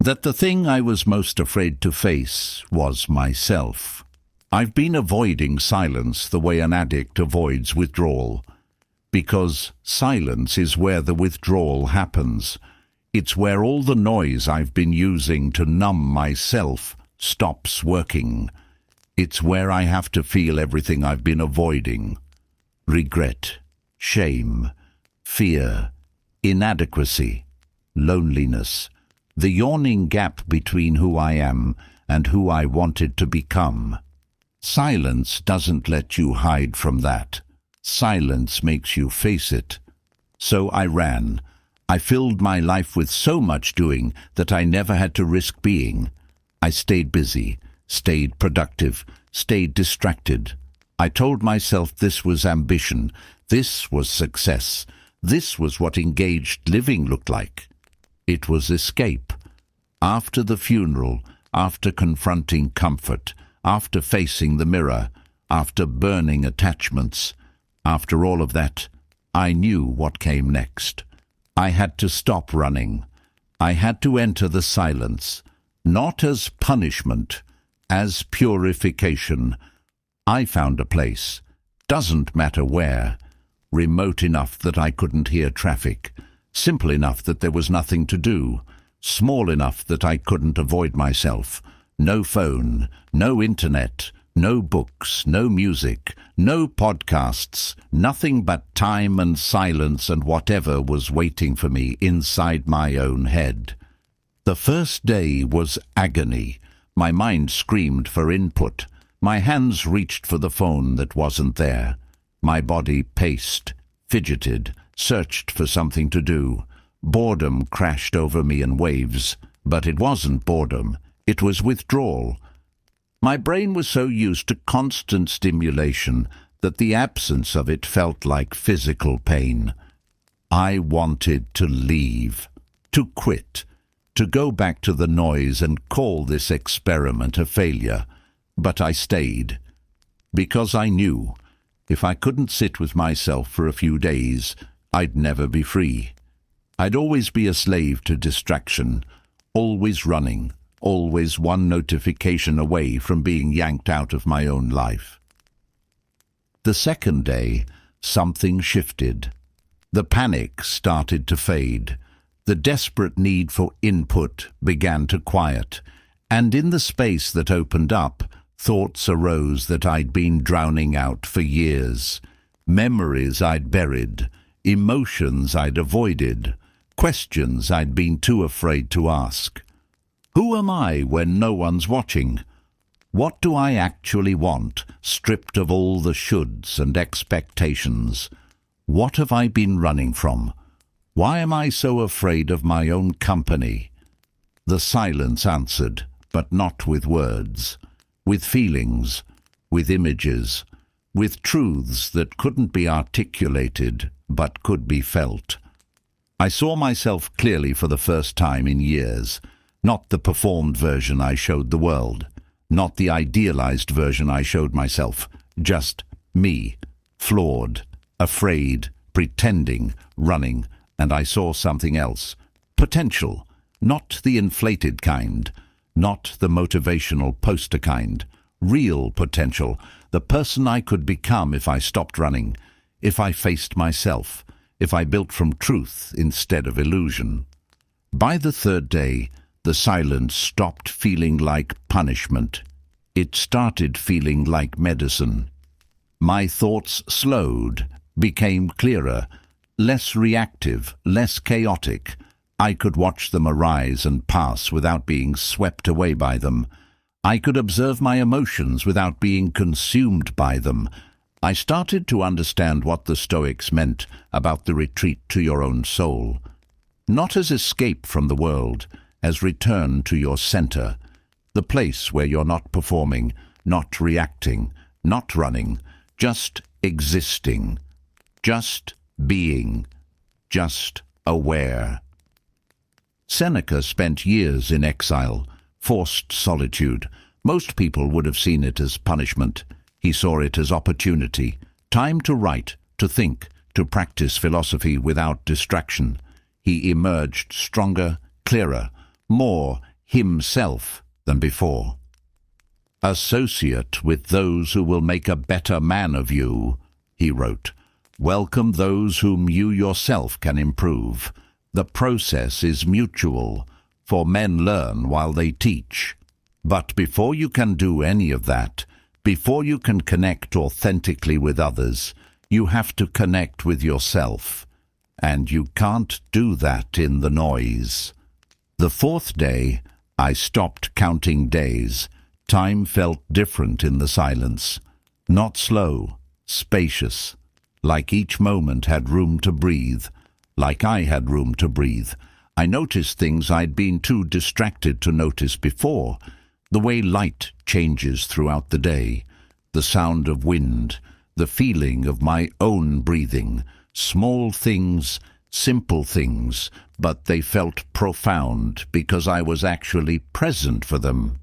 That the thing I was most afraid to face was myself. I've been avoiding silence the way an addict avoids withdrawal. Because silence is where the withdrawal happens. It's where all the noise I've been using to numb myself stops working. It's where I have to feel everything I've been avoiding. Regret, shame, fear, inadequacy, loneliness, the yawning gap between who I am and who I wanted to become. Silence doesn't let you hide from that. Silence makes you face it. So I ran. I filled my life with so much doing that I never had to risk being. I stayed busy, stayed productive, stayed distracted. I told myself this was ambition, this was success, this was what engaged living looked like. It was escape. After the funeral, after confronting comfort, after facing the mirror, after burning attachments, after all of that, I knew what came next. I had to stop running. I had to enter the silence, not as punishment, as purification. I found a place, doesn't matter where, remote enough that I couldn't hear traffic, simple enough that there was nothing to do, small enough that I couldn't avoid myself. No phone, no internet, no books, no music, no podcasts, nothing but time and silence and whatever was waiting for me inside my own head. The first day was agony. My mind screamed for input. My hands reached for the phone that wasn't there. My body paced, fidgeted, searched for something to do. Boredom crashed over me in waves, but it wasn't boredom. It was withdrawal. My brain was so used to constant stimulation that the absence of it felt like physical pain. I wanted to leave, to quit, to go back to the noise and call this experiment a failure. But I stayed, because I knew if I couldn't sit with myself for a few days, I'd never be free. I'd always be a slave to distraction, always running, always one notification away from being yanked out of my own life. The second day, something shifted. The panic started to fade. The desperate need for input began to quiet, and in the space that opened up, thoughts arose that I'd been drowning out for years. Memories I'd buried, emotions I'd avoided, questions I'd been too afraid to ask. Who am I when no one's watching? What do I actually want, stripped of all the shoulds and expectations? What have I been running from? Why am I so afraid of my own company? The silence answered, but not with words, with feelings, with images, with truths that couldn't be articulated, but could be felt. I saw myself clearly for the first time in years, not the performed version I showed the world, not the idealized version I showed myself, just me, flawed, afraid, pretending, running, and I saw something else. Potential, not the inflated kind, not the motivational poster kind. Real potential, the person I could become if I stopped running, if I faced myself, if I built from truth instead of illusion. By the third day, the silence stopped feeling like punishment. It started feeling like medicine. My thoughts slowed, became clearer, less reactive, less chaotic. I could watch them arise and pass without being swept away by them. I could observe my emotions without being consumed by them. I started to understand what the Stoics meant about the retreat to your own soul. Not as escape from the world, as return to your center, the place where you're not performing, not reacting, not running, just existing, just being, just aware. Seneca spent years in exile, forced solitude, Most people would have seen it as punishment. He saw it as opportunity, time to write, to think, to practice philosophy without distraction. He emerged stronger, clearer, more himself than before. "Associate with those who will make a better man of you," he wrote. "Welcome those whom you yourself can improve. The process is mutual, for men learn while they teach. But before you can do any of that, before you can connect authentically with others, you have to connect with yourself. And you can't do that in the noise." The fourth day, I stopped counting days. Time felt different in the silence. Not slow, spacious. Like each moment had room to breathe. Like I had room to breathe. I noticed things I'd been too distracted to notice before. The way light changes throughout the day. The sound of wind. The feeling of my own breathing. Small things, simple things, but they felt profound because I was actually present for them.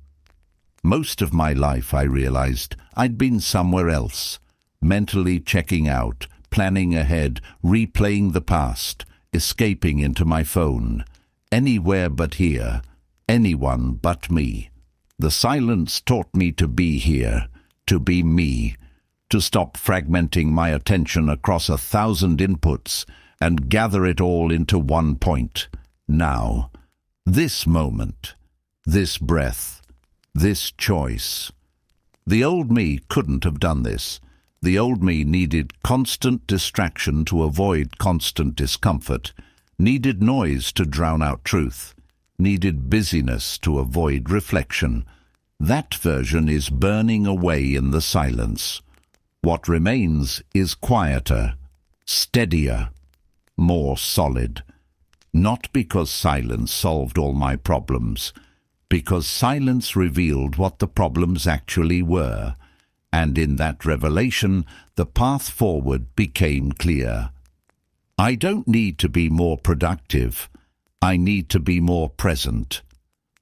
Most of my life, I realized, I'd been somewhere else, mentally checking out, planning ahead, replaying the past, escaping into my phone. Anywhere but here, anyone but me. The silence taught me to be here, to be me, to stop fragmenting my attention across 1,000 inputs and gather it all into one point. Now, this moment, this breath, this choice. The old me couldn't have done this. The old me needed constant distraction to avoid constant discomfort, needed noise to drown out truth, needed busyness to avoid reflection. That version is burning away in the silence. What remains is quieter, steadier, more solid. Not because silence solved all my problems, because silence revealed what the problems actually were, and in that revelation the path forward became clear. I don't need to be more productive. I need to be more present.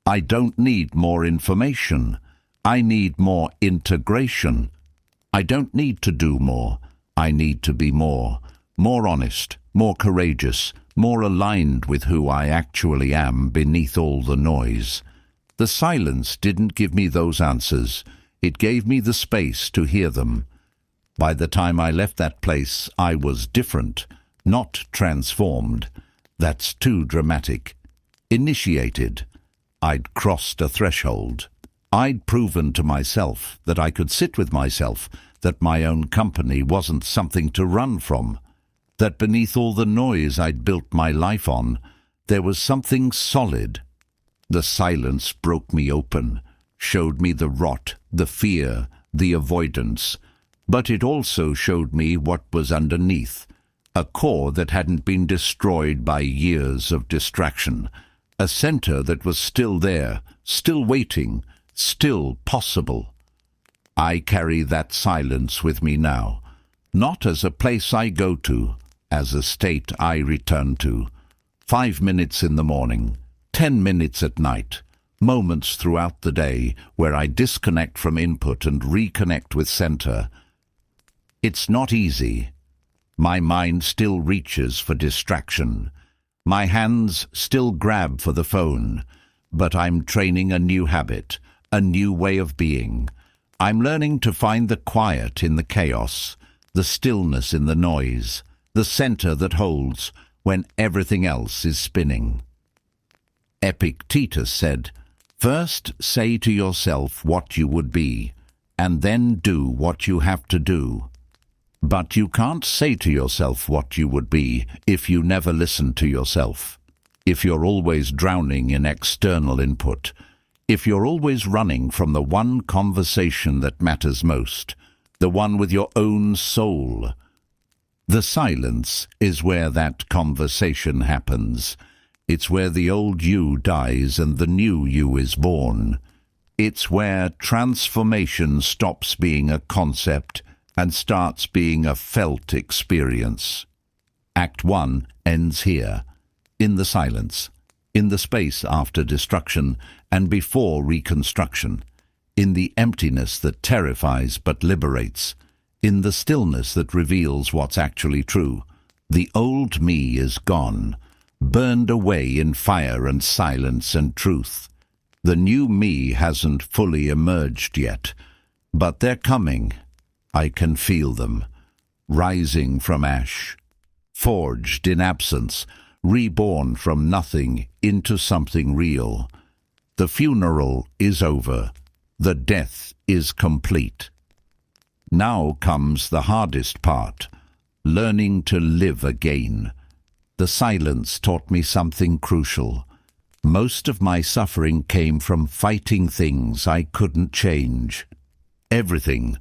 I don't need more information. I need more integration. I don't need to do more. I need to be more honest, more courageous, more aligned with who I actually am beneath all the noise. The silence didn't give me those answers. It gave me the space to hear them. By the time I left that place, I was different, not transformed. That's too dramatic. Initiated. I'd crossed a threshold. I'd proven to myself that I could sit with myself, that my own company wasn't something to run from, that beneath all the noise I'd built my life on, there was something solid. The silence broke me open, showed me the rot, the fear, the avoidance, but it also showed me what was underneath, a core that hadn't been destroyed by years of distraction, a center that was still there, still waiting, still possible. I carry that silence with me now, not as a place I go to, as a state I return to. 5 minutes in the morning, 10 minutes at night, moments throughout the day where I disconnect from input and reconnect with center. It's not easy. My mind still reaches for distraction. My hands still grab for the phone. But I'm training a new habit, a new way of being. I'm learning to find the quiet in the chaos, the stillness in the noise, the center that holds when everything else is spinning. Epictetus said, "First say to yourself what you would be, and then do what you have to do." But you can't say to yourself what you would be if you never listen to yourself, if you're always drowning in external input, if you're always running from the one conversation that matters most, the one with your own soul. The silence is where that conversation happens. It's where the old you dies and the new you is born. It's where transformation stops being a concept and starts being a felt experience. Act 1 ends here, in the silence, in the space after destruction and before reconstruction. in the emptiness that terrifies but liberates, in the stillness that reveals what's actually true. The old me is gone, burned away in fire and silence and truth. The new me hasn't fully emerged yet, but they're coming. I can feel them, rising from ash, forged in absence, reborn from nothing into something real. The funeral is over. The death is complete. Now comes the hardest part, learning to live again. The silence taught me something crucial. Most of my suffering came from fighting things I couldn't change. Everything.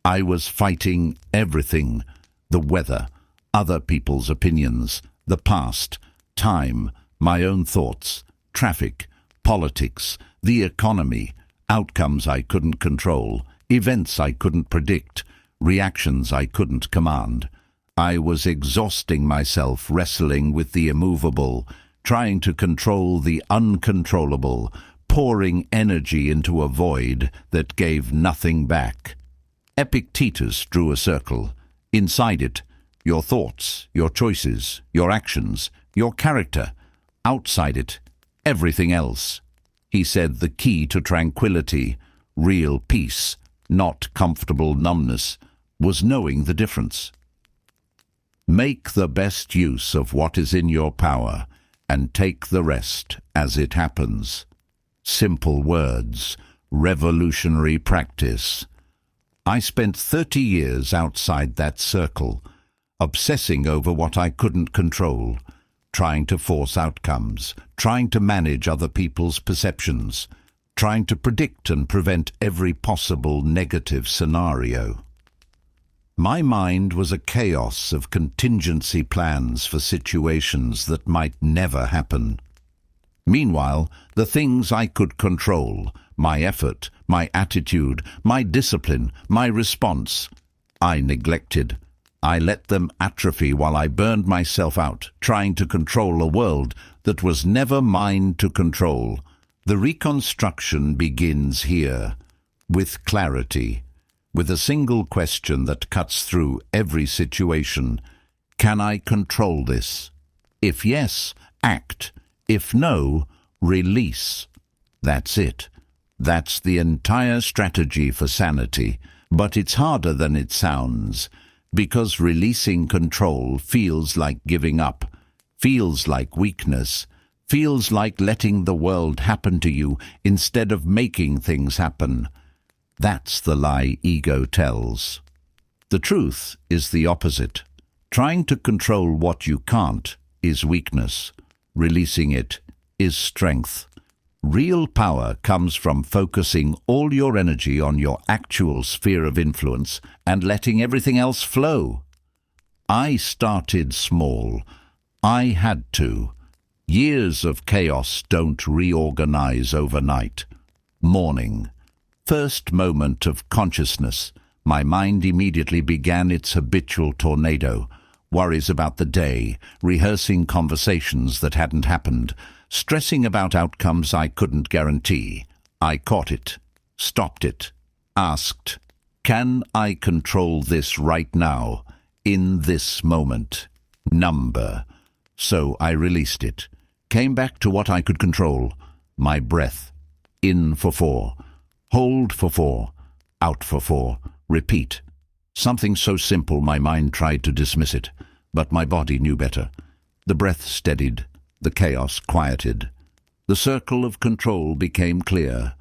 I was fighting everything. The weather, other people's opinions, the past, time, my own thoughts, traffic, politics, the economy, outcomes I couldn't control, events I couldn't predict, reactions I couldn't command. I was exhausting myself wrestling with the immovable, trying to control the uncontrollable, pouring energy into a void that gave nothing back. Epictetus drew a circle. Inside it, your thoughts, your choices, your actions, your character. Outside it, everything else. He said the key to tranquility, real peace, not comfortable numbness, was knowing the difference. Make the best use of what is in your power, and take the rest as it happens. Simple words, revolutionary practice. I spent 30 years outside that circle, obsessing over what I couldn't control, trying to force outcomes, trying to manage other people's perceptions, trying to predict and prevent every possible negative scenario. My mind was a chaos of contingency plans for situations that might never happen. Meanwhile, the things I could control, my effort, my attitude, my discipline, my response, I neglected. I let them atrophy while I burned myself out, trying to control a world that was never mine to control. The reconstruction begins here, with clarity, with a single question that cuts through every situation. Can I control this? If yes, act. If no, release. That's it. That's the entire strategy for sanity. But it's harder than it sounds, because releasing control feels like giving up, feels like weakness, feels like letting the world happen to you instead of making things happen. That's the lie ego tells. The truth is the opposite. Trying to control what you can't is weakness. Releasing it is strength. Real power comes from focusing all your energy on your actual sphere of influence and letting everything else flow. I started small. I had to. Years of chaos don't reorganize overnight. Morning. First moment of consciousness. My mind immediately began its habitual tornado. Worries about the day, rehearsing conversations that hadn't happened, stressing about outcomes I couldn't guarantee. I caught it, stopped it, asked, can I control this right now, in this moment? Number. So I released it, came back to what I could control, my breath. In for 4, hold for 4, out for 4, repeat. Something so simple my mind tried to dismiss it, but my body knew better. The breath steadied, the chaos quieted. The circle of control became clear.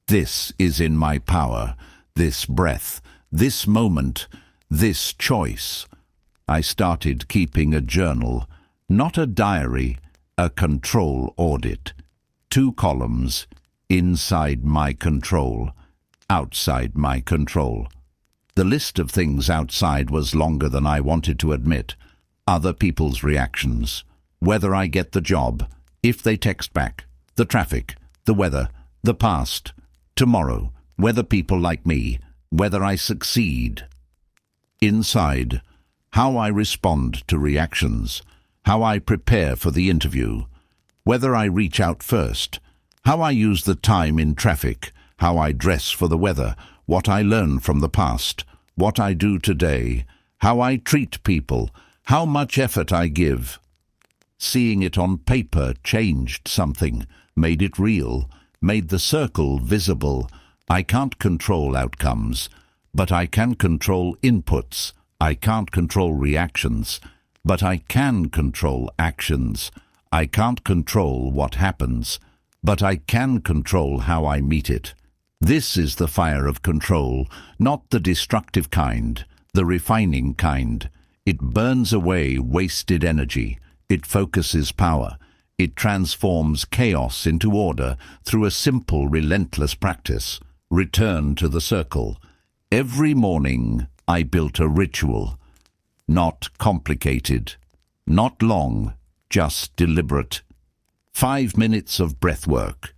This is in my power, this breath, this moment, this choice. I started keeping a journal, not a diary, a control audit. 2 columns, inside my control, outside my control. The list of things outside was longer than I wanted to admit. Other people's reactions, whether I get the job, if they text back, the traffic, the weather, the past, tomorrow, whether people like me, whether I succeed. Inside, how I respond to reactions, how I prepare for the interview, whether I reach out first, how I use the time in traffic, how I dress for the weather, what I learn from the past, what I do today, how I treat people, how much effort I give. Seeing it on paper changed something, made it real, made the circle visible. I can't control outcomes, but I can control inputs. I can't control reactions, but I can control actions. I can't control what happens, but I can control how I meet it. This is the fire of control, not the destructive kind, the refining kind. It burns away wasted energy. It focuses power. It transforms chaos into order through a simple, relentless practice. Return to the circle. Every morning I built a ritual. Not complicated, not long, just deliberate. 5 minutes of breath work.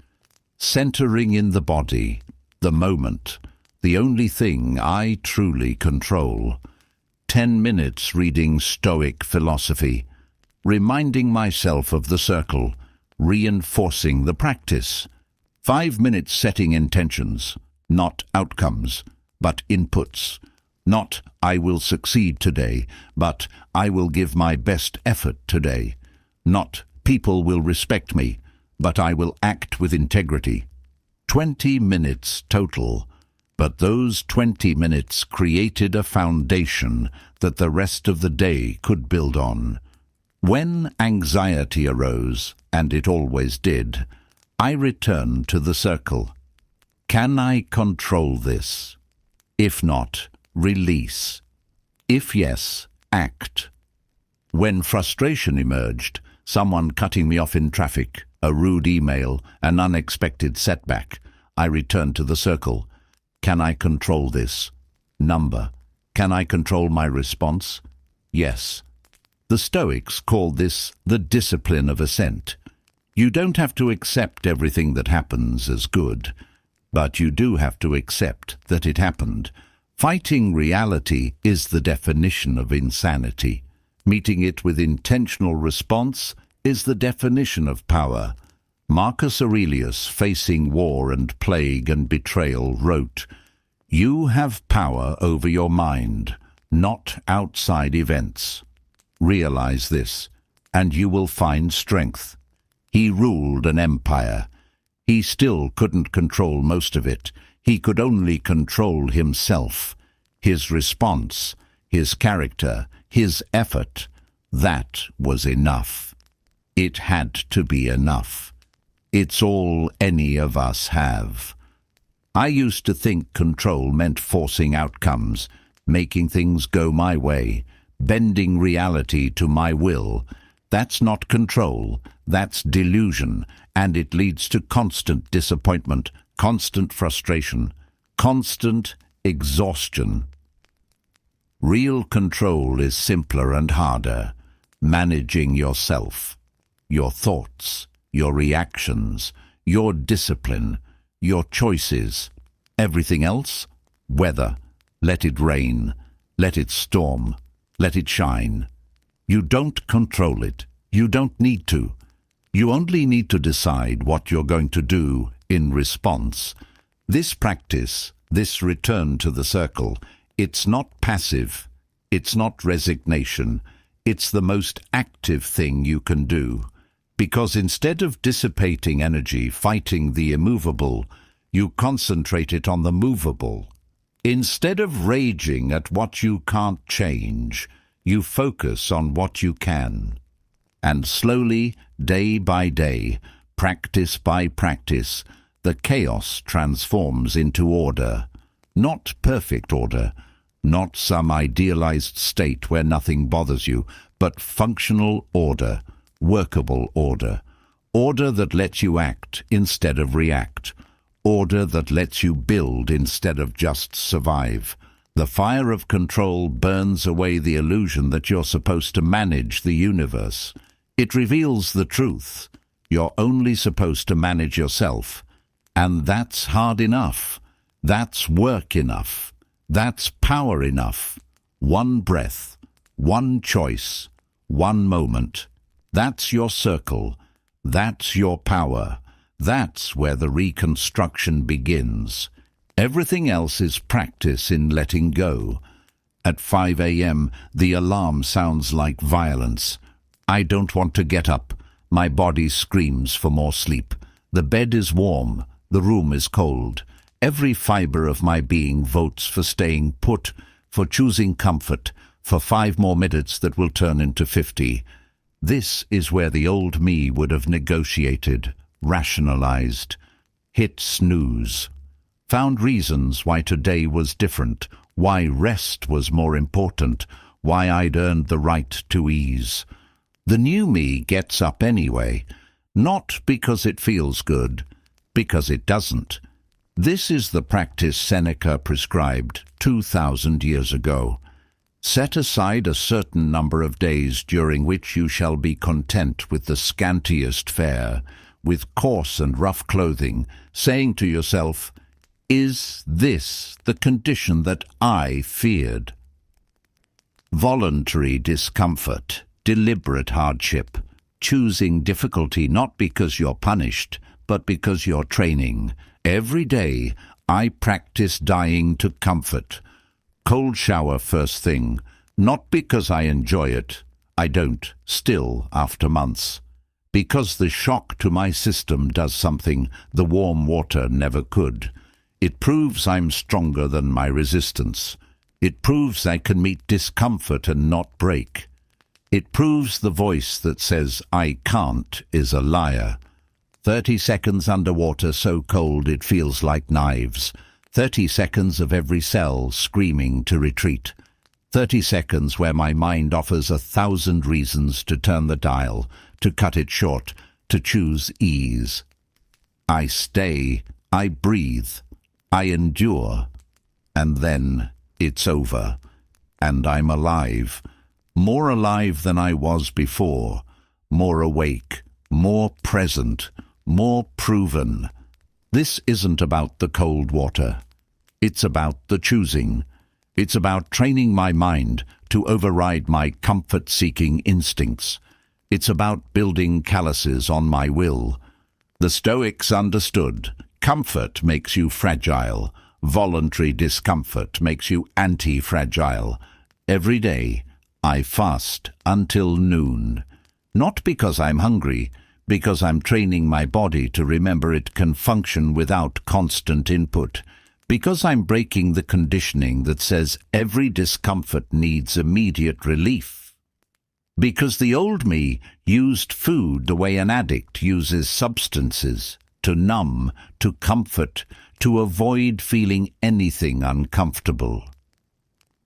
Centering in the body, the moment, the only thing I truly control. 10 minutes reading Stoic philosophy. Reminding myself of the circle, reinforcing the practice. 5 minutes setting intentions, not outcomes, but inputs. Not I will succeed today, but I will give my best effort today. Not people will respect me, but I will act with integrity. 20 minutes total, but those 20 minutes created a foundation that the rest of the day could build on. When anxiety arose, and it always did, I returned to the circle. Can I control this? If not, release. If yes, act. When frustration emerged, someone cutting me off in traffic, a rude email, an unexpected setback, I returned to the circle. Can I control this? Number. Can I control my response? Yes. The Stoics called this the discipline of ascent. You don't have to accept everything that happens as good, but you do have to accept that it happened. Fighting reality is the definition of insanity. Meeting it with intentional response is the definition of power. Marcus Aurelius, facing war and plague and betrayal, wrote, "You have power over your mind, not outside events. Realize this, and you will find strength." He ruled an empire. He still couldn't control most of it. He could only control himself, his response, his character, his effort. That was enough. It had to be enough. It's all any of us have. I used to think control meant forcing outcomes, making things go my way, bending reality to my will. That's not control, that's delusion, and it leads to constant disappointment, constant frustration, constant exhaustion. Real control is simpler and harder. Managing yourself, your thoughts, your reactions, your discipline, your choices. Everything else? Weather. Let it rain. Let it storm. Let it shine. You don't control it. You don't need to. You only need to decide what you're going to do in response. This practice, this return to the circle, it's not passive. It's not resignation. It's the most active thing you can do. Because instead of dissipating energy fighting the immovable, you concentrate it on the movable. Instead of raging at what you can't change, you focus on what you can. And slowly, day by day, practice by practice, the chaos transforms into order. Not perfect order, not some idealized state where nothing bothers you, but functional order, workable order. Order that lets you act instead of react. Order that lets you build instead of just survive. The fire of control burns away the illusion that you're supposed to manage the universe. It reveals the truth. You're only supposed to manage yourself. And that's hard enough. That's work enough. That's power enough. One breath, one choice, one moment. That's your circle. That's your power. That's where the reconstruction begins. Everything else is practice in letting go. At 5 a.m., the alarm sounds like violence. I don't want to get up. My body screams for more sleep. The bed is warm. The room is cold. Every fibre of my being votes for staying put, for choosing comfort, for 5 more minutes that will turn into 50. This is where the old me would have negotiated, rationalized, hit snooze, found reasons why today was different, why rest was more important, why I'd earned the right to ease. The new me gets up anyway, not because it feels good, because it doesn't. This is the practice Seneca prescribed 2,000 years ago. Set aside a certain number of days during which you shall be content with the scantiest fare, with coarse and rough clothing, saying to yourself, "Is this the condition that I feared?" Voluntary discomfort, deliberate hardship, choosing difficulty not because you're punished, but because you're training. Every day I practice dying to comfort. Cold shower first thing, not because I enjoy it. I don't, still, after months. Because the shock to my system does something the warm water never could. It proves I'm stronger than my resistance. It proves I can meet discomfort and not break. It proves the voice that says I can't is a liar. 30 seconds underwater so cold it feels like knives. 30 seconds of every cell screaming to retreat. 30 seconds where my mind offers 1,000 reasons to turn the dial, to cut it short, to choose ease. I stay, I breathe, I endure, and then it's over, and I'm alive. More alive than I was before, more awake, more present, more proven. This isn't about the cold water. It's about the choosing. It's about training my mind to override my comfort-seeking instincts. It's about building calluses on my will. The Stoics understood. Comfort makes you fragile. Voluntary discomfort makes you anti-fragile. Every day, I fast until noon. Not because I'm hungry, because I'm training my body to remember it can function without constant input. Because I'm breaking the conditioning that says every discomfort needs immediate relief. Because the old me used food the way an addict uses substances, to numb, to comfort, to avoid feeling anything uncomfortable.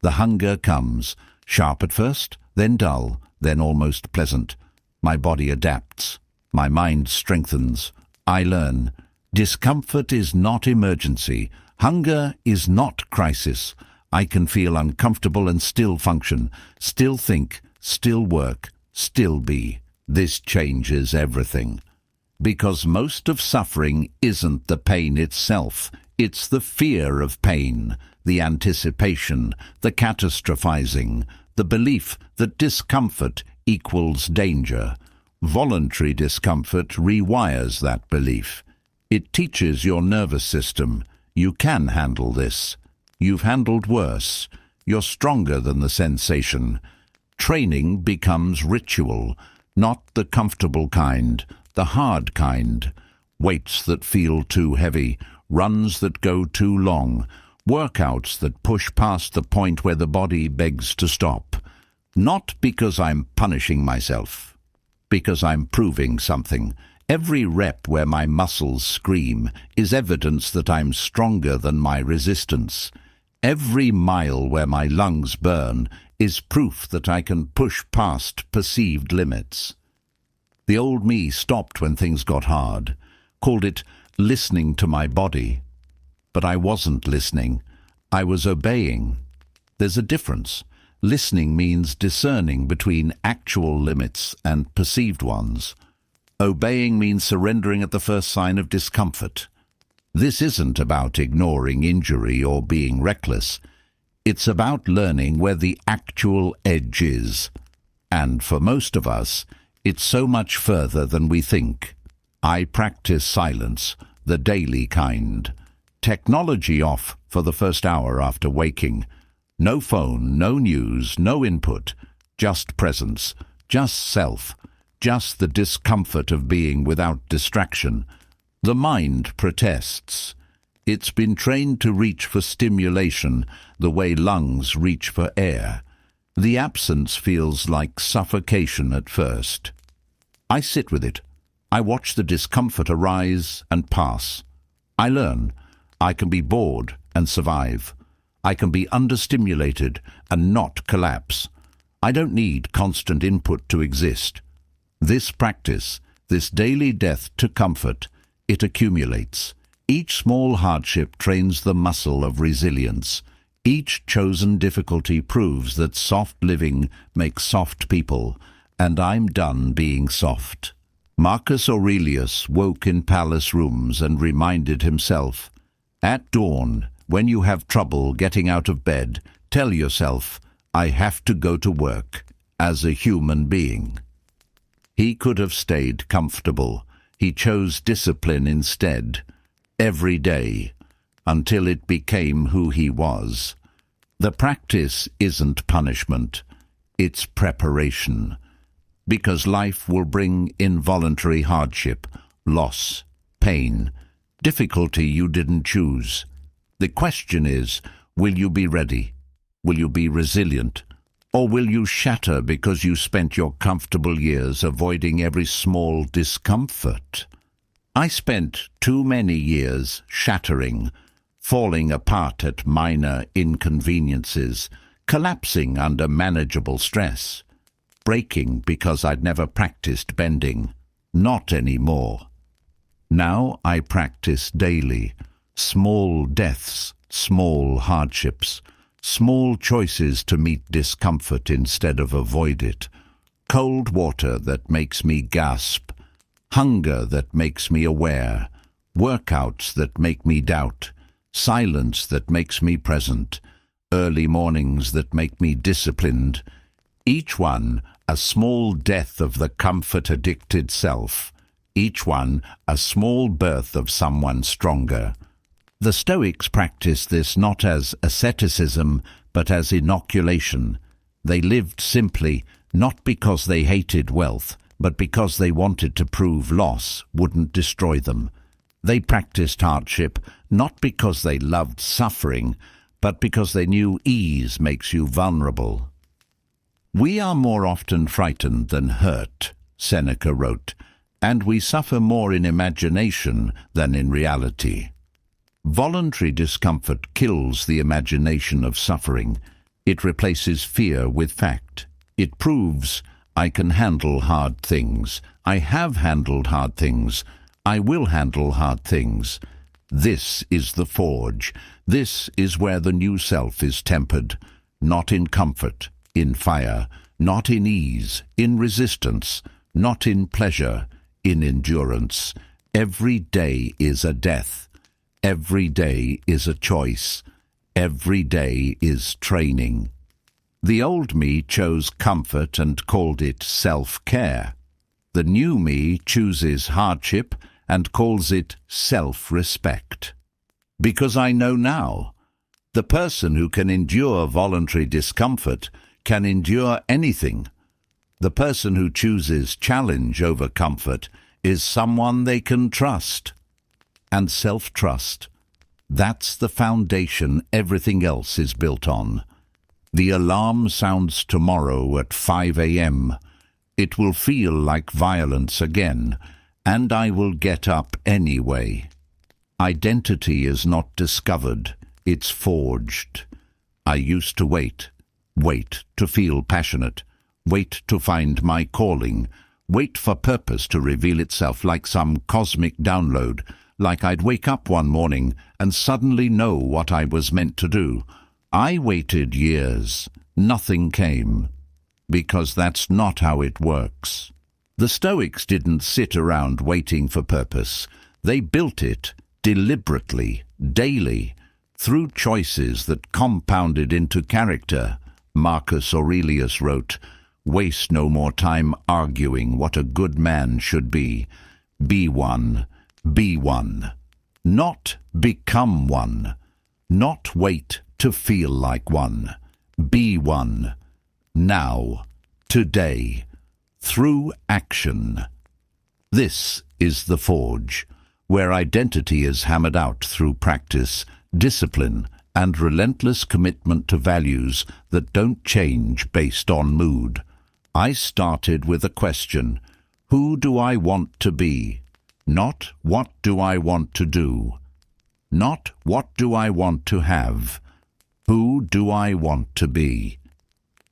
The hunger comes, sharp at first, then dull, then almost pleasant. My body adapts. My mind strengthens. I learn. Discomfort is not emergency. Hunger is not crisis. I can feel uncomfortable and still function, still think, still work, still be. This changes everything. Because most of suffering isn't the pain itself. It's the fear of pain, the anticipation, the catastrophizing, the belief that discomfort equals danger. Voluntary discomfort rewires that belief. It teaches your nervous system, you can handle this. You've handled worse. You're stronger than the sensation. Training becomes ritual, not the comfortable kind, the hard kind. Weights that feel too heavy, runs that go too long, workouts that push past the point where the body begs to stop. Not because I'm punishing myself, because I'm proving something. Every rep where my muscles scream is evidence that I'm stronger than my resistance. Every mile where my lungs burn is proof that I can push past perceived limits. The old me stopped when things got hard, called it listening to my body. But I wasn't listening. I was obeying. There's a difference. Listening means discerning between actual limits and perceived ones. Obeying means surrendering at the first sign of discomfort. This isn't about ignoring injury or being reckless. It's about learning where the actual edge is. And for most of us, it's so much further than we think. I practice silence, the daily kind. Technology off for the first hour after waking. No phone, no news, no input. Just presence, just self, just the discomfort of being without distraction. The mind protests. It's been trained to reach for stimulation the way lungs reach for air. The absence feels like suffocation at first. I sit with it. I watch the discomfort arise and pass. I learn. I can be bored and survive. I can be understimulated and not collapse. I don't need constant input to exist. This practice, this daily death to comfort, it accumulates. Each small hardship trains the muscle of resilience. Each chosen difficulty proves that soft living makes soft people, and I'm done being soft. Marcus Aurelius woke in palace rooms and reminded himself, at dawn, when you have trouble getting out of bed, tell yourself, I have to go to work as a human being. He could have stayed comfortable. He chose discipline instead, every day, until it became who he was. The practice isn't punishment, it's preparation. Because life will bring involuntary hardship, loss, pain, difficulty you didn't choose. The question is, will you be ready? Will you be resilient? Or will you shatter because you spent your comfortable years avoiding every small discomfort? I spent too many years shattering, falling apart at minor inconveniences, collapsing under manageable stress, breaking because I'd never practiced bending. Not anymore. Now I practice daily. Small deaths, small hardships, small choices to meet discomfort instead of avoid it. Cold water that makes me gasp. Hunger that makes me aware. Workouts that make me doubt. Silence that makes me present. Early mornings that make me disciplined. Each one a small death of the comfort-addicted self. Each one a small birth of someone stronger. The Stoics practiced this not as asceticism, but as inoculation. They lived simply, not because they hated wealth, but because they wanted to prove loss wouldn't destroy them. They practiced hardship, not because they loved suffering, but because they knew ease makes you vulnerable. We are more often frightened than hurt, Seneca wrote, and we suffer more in imagination than in reality. Voluntary discomfort kills the imagination of suffering. It replaces fear with fact. It proves, I can handle hard things. I have handled hard things. I will handle hard things. This is the forge. This is where the new self is tempered, not in comfort, in fire, not in ease, in resistance, not in pleasure, in endurance. Every day is a death. Every day is a choice. Every day is training. The old me chose comfort and called it self-care. The new me chooses hardship and calls it self-respect. Because I know now, the person who can endure voluntary discomfort can endure anything. The person who chooses challenge over comfort is someone they can trust. And self-trust, that's the foundation everything else is built on. The alarm sounds tomorrow at 5 a.m. It will feel like violence again, and I will get up anyway. Identity is not discovered, it's forged. I used to wait to feel passionate, wait to find my calling, wait for purpose to reveal itself like some cosmic download, like I'd wake up one morning and suddenly know what I was meant to do. I waited years. Nothing came. Because that's not how it works. The Stoics didn't sit around waiting for purpose. They built it deliberately, daily, through choices that compounded into character. Marcus Aurelius wrote, "Waste no more time arguing what a good man should be. Be one. Be one. Not become one. Not wait to feel like one. Be one. Now. Today. Through action. This is the forge, where identity is hammered out through practice, discipline, and relentless commitment to values that don't change based on mood. I started with a question: who do I want to be? Not what do I want to do? Not what do I want to have? Who do I want to be?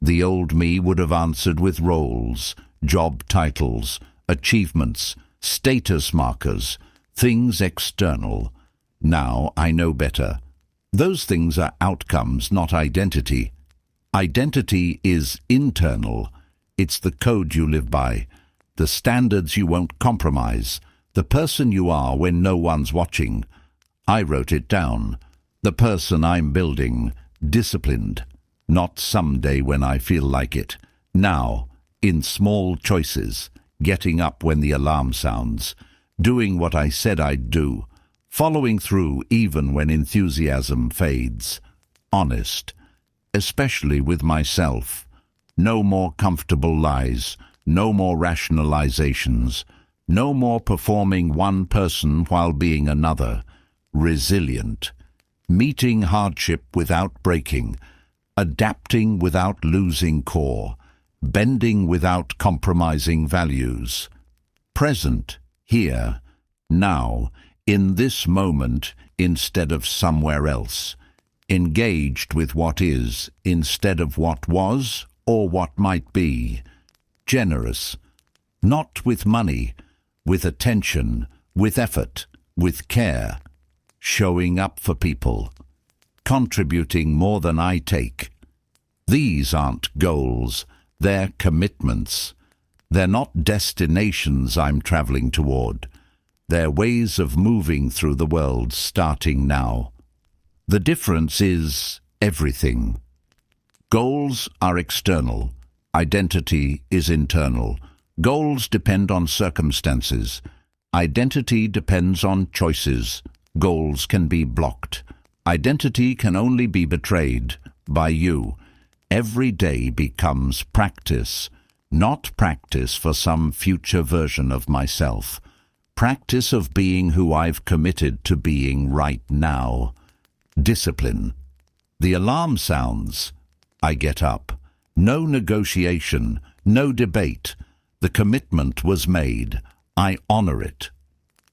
The old me would have answered with roles, job titles, achievements, status markers, things external. Now I know better. Those things are outcomes, not identity. Identity is internal. It's the code you live by, the standards you won't compromise, the person you are when no one's watching. I wrote it down. The person I'm building, disciplined. Not someday when I feel like it. Now, in small choices, getting up when the alarm sounds, doing what I said I'd do, following through even when enthusiasm fades. Honest, especially with myself. No more comfortable lies, no more rationalizations, no more performing one person while being another. Resilient, meeting hardship without breaking, adapting without losing core, bending without compromising values. Present, here, now, in this moment instead of somewhere else. Engaged with what is instead of what was or what might be. Generous, not with money, with attention, with effort, with care. Showing up for people. Contributing more than I take. These aren't goals, they're commitments. They're not destinations I'm traveling toward. They're ways of moving through the world starting now. The difference is everything. Goals are external. Identity is internal. Goals depend on circumstances. Identity depends on choices. Goals can be blocked. Identity can only be betrayed by you. Every day becomes practice, not practice for some future version of myself. Practice of being who I've committed to being right now. Discipline. The alarm sounds. I get up. No negotiation, no debate. The commitment was made. I honor it.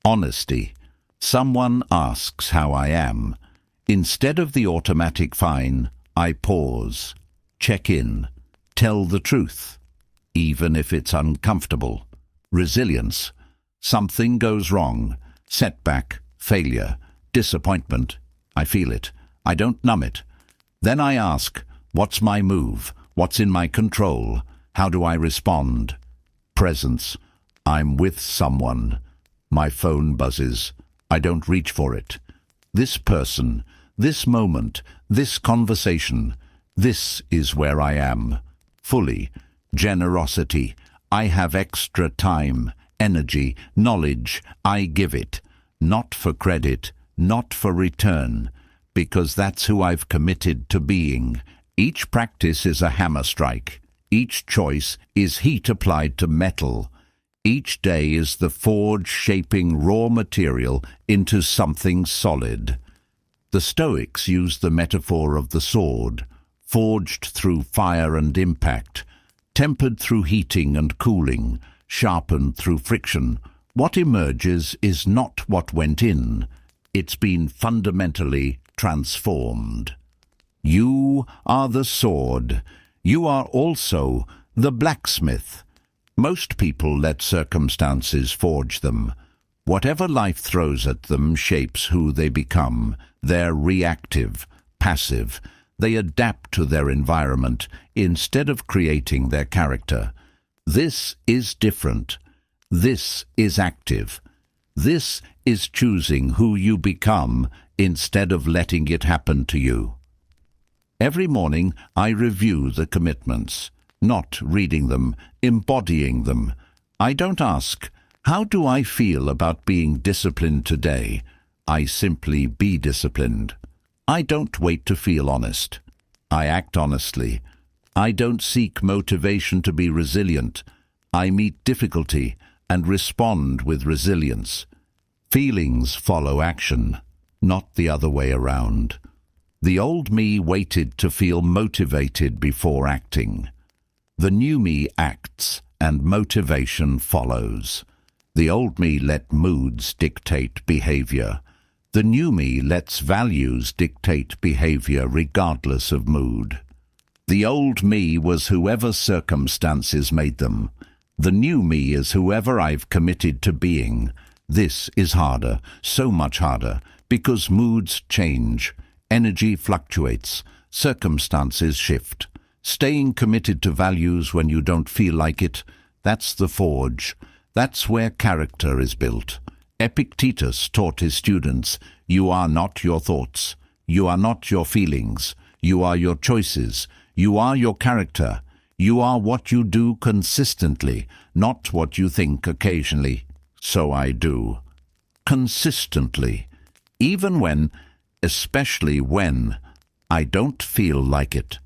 Honesty. Someone asks how I am. Instead of the automatic fine, I pause, check in, tell the truth, even if it's uncomfortable. Resilience. Something goes wrong. Setback, failure, disappointment. I feel it. I don't numb it. Then I ask, what's my move? What's in my control? How do I respond? Presence. I'm with someone. My phone buzzes. I don't reach for it. This person, this moment, this conversation, this is where I am. Fully. Generosity. I have extra time, energy, knowledge. I give it. Not for credit, not for return, because that's who I've committed to being. Each practice is a hammer strike. Each choice is heat applied to metal. Each day is the forge shaping raw material into something solid. The Stoics used the metaphor of the sword, forged through fire and impact, tempered through heating and cooling, sharpened through friction. What emerges is not what went in. It's been fundamentally transformed. You are the sword. You are also the blacksmith. Most people let circumstances forge them. Whatever life throws at them shapes who they become. They're reactive, passive. They adapt to their environment instead of creating their character. This is different. This is active. This is choosing who you become instead of letting it happen to you. Every morning I review the commitments, not reading them, embodying them. I don't ask, How do I feel about being disciplined today? I simply be disciplined. I don't wait to feel honest. I act honestly. I don't seek motivation to be resilient. I meet difficulty and respond with resilience. Feelings follow action, not the other way around. The old me waited to feel motivated before acting. The new me acts, and motivation follows. The old me let moods dictate behavior. The new me lets values dictate behavior regardless of mood. The old me was whoever circumstances made them. The new me is whoever I've committed to being. This is harder, so much harder, because moods change, energy fluctuates, circumstances shift. Staying committed to values when you don't feel like it, that's the forge. That's where character is built. Epictetus taught his students, you are not your thoughts, you are not your feelings, you are your choices, you are your character, you are what you do consistently, not what you think occasionally. So I do. Consistently. Even when, especially when, I don't feel like it.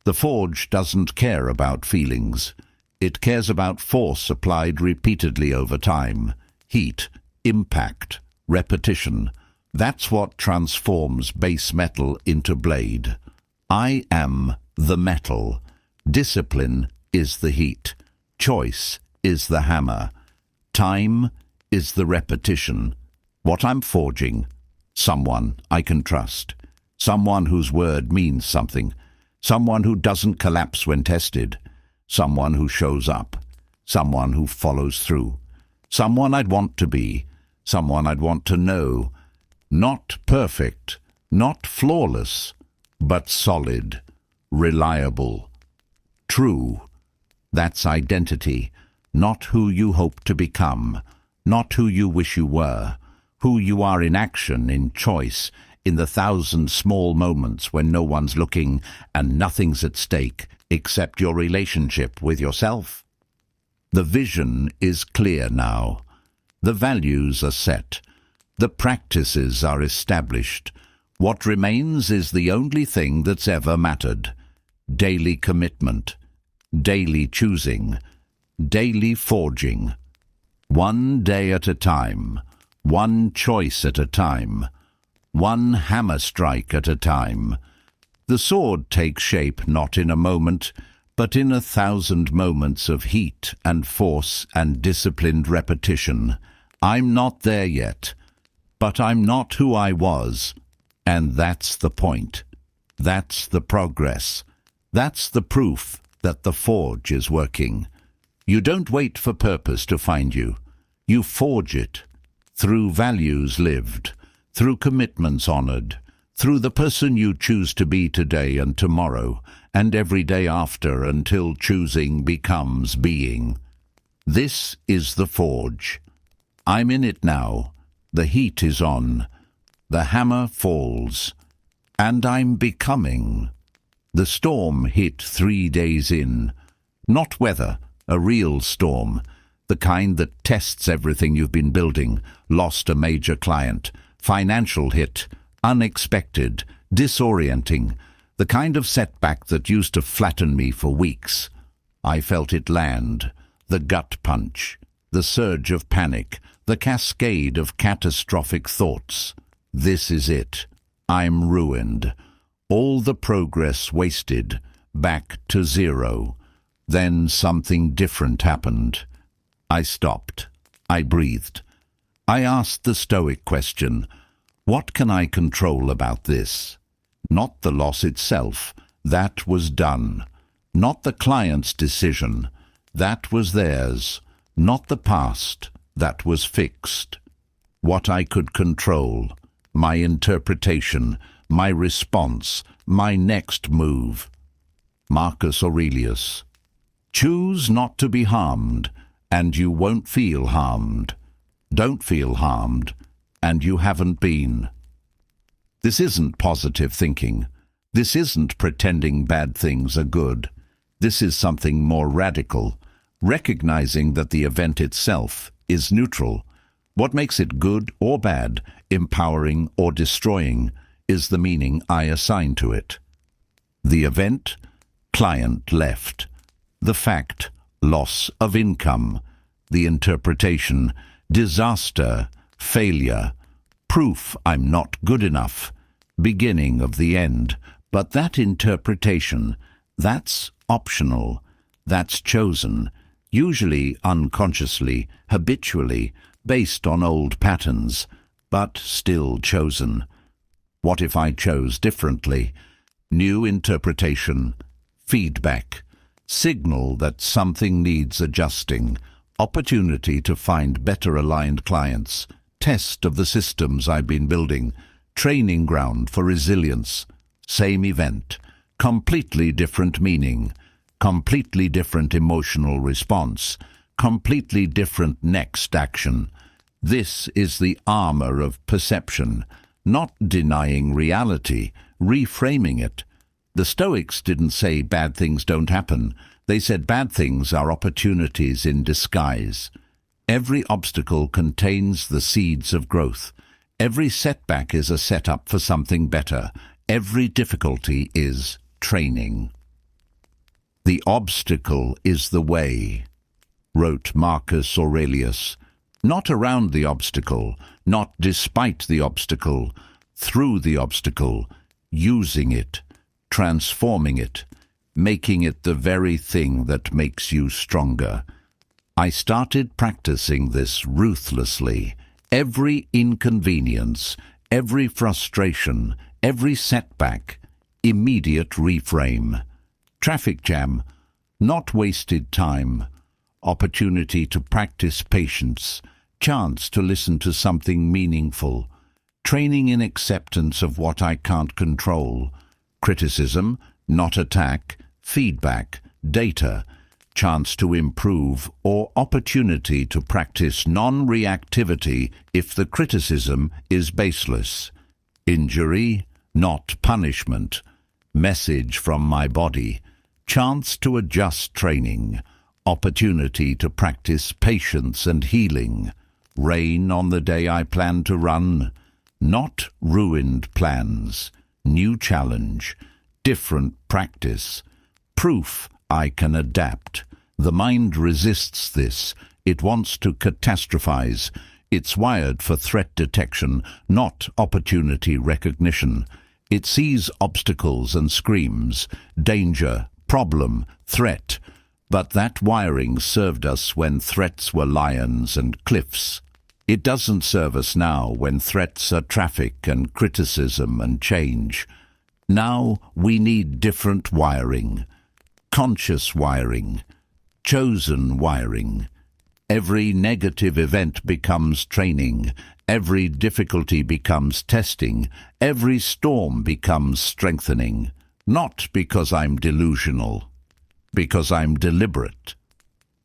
The forge doesn't care about feelings. It cares about force applied repeatedly over time. Heat, impact, repetition. That's what transforms base metal into blade. I am the metal. Discipline is the heat. Choice is the hammer. Time is the repetition. What I'm forging, someone I can trust. Someone whose word means something. Someone who doesn't collapse when tested. Someone who shows up. Someone who follows through. Someone I'd want to be. Someone I'd want to know. Not perfect, not flawless, but solid, reliable, true. That's identity, not who you hope to become, not who you wish you were, who you are in action, in choice, in the thousand small moments when no one's looking and nothing's at stake except your relationship with yourself. The vision is clear now. The values are set. The practices are established. What remains is the only thing that's ever mattered. Daily commitment, daily choosing, daily forging. One day at a time, one choice at a time, one hammer strike at a time. The sword takes shape not in a moment, but in 1,000 moments of heat and force and disciplined repetition. I'm not there yet, but I'm not who I was, and that's the point. That's the progress. That's the proof that the forge is working. You don't wait for purpose to find you. You forge it through values lived, through commitments honored, through the person you choose to be today and tomorrow, and every day after until choosing becomes being. This is the forge. I'm in it now. The heat is on. The hammer falls. And I'm becoming. The storm hit 3 days in. Not weather, a real storm. The kind that tests everything you've been building. Lost a major client. Financial hit. Unexpected. Disorienting. The kind of setback that used to flatten me for weeks. I felt it land. The gut punch. The surge of panic. The cascade of catastrophic thoughts. This is it. I'm ruined. All the progress wasted. Back to zero. Then something different happened. I stopped. I breathed. I asked the Stoic question, what can I control about this? Not the loss itself. That was done. Not the client's decision. That was theirs. Not the past. That was fixed. What I could control, my interpretation, my response, my next move. Marcus Aurelius. Choose not to be harmed, and you won't feel harmed. Don't feel harmed, and you haven't been. This isn't positive thinking. This isn't pretending bad things are good. This is something more radical, recognizing that the event itself is neutral. What makes it good or bad, empowering or destroying, is the meaning I assign to it. The event, client left. The fact, loss of income. The interpretation, disaster, failure. Proof I'm not good enough. Beginning of the end. But that interpretation, that's optional. That's chosen, usually unconsciously, habitually, based on old patterns, but still chosen. What if I chose differently? New interpretation, feedback, signal that something needs adjusting, opportunity to find better aligned clients, test of the systems I've been building, training ground for resilience. Same event, completely different meaning, completely different emotional response, completely different next action. This is the armor of perception, not denying reality, reframing it. The Stoics didn't say bad things don't happen. They said bad things are opportunities in disguise. Every obstacle contains the seeds of growth. Every setback is a setup for something better. Every difficulty is training. The obstacle is the way, wrote Marcus Aurelius. Not around the obstacle, not despite the obstacle, through the obstacle, using it, transforming it, making it the very thing that makes you stronger. I started practicing this ruthlessly. Every inconvenience, every frustration, every setback, immediate reframe. Traffic jam, not wasted time. Opportunity to practice patience, chance to listen to something meaningful. Training in acceptance of what I can't control. Criticism, not attack. Feedback, data. Chance to improve or opportunity to practice non-reactivity if the criticism is baseless. Injury, not punishment. Message from my body. Chance to adjust training. Opportunity to practice patience and healing. Rain on the day I plan to run. Not ruined plans. New challenge. Different practice. Proof I can adapt. The mind resists this. It wants to catastrophize. It's wired for threat detection, not opportunity recognition. It sees obstacles and screams, danger, problem, threat. But that wiring served us when threats were lions and cliffs. It doesn't serve us now when threats are traffic and criticism and change. Now we need different wiring. Conscious wiring, chosen wiring. Every negative event becomes training. Every difficulty becomes testing. Every storm becomes strengthening. Not because I'm delusional, because I'm deliberate.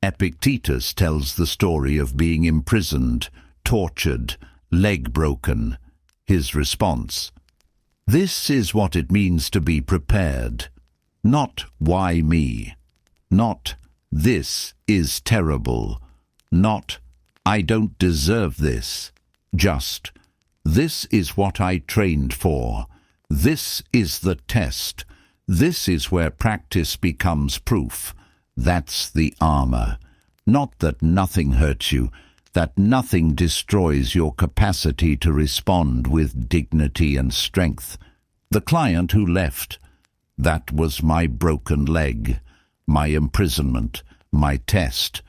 Epictetus tells the story of being imprisoned, tortured, leg broken. His response: this is what it means to be prepared. Not why me. Not this is terrible. Not I don't deserve this. Just this is what I trained for. This is the test. This is where practice becomes proof. That's the armor. Not that nothing hurts you, that nothing destroys your capacity to respond with dignity and strength. The client who left, that was my broken leg, my imprisonment, my test.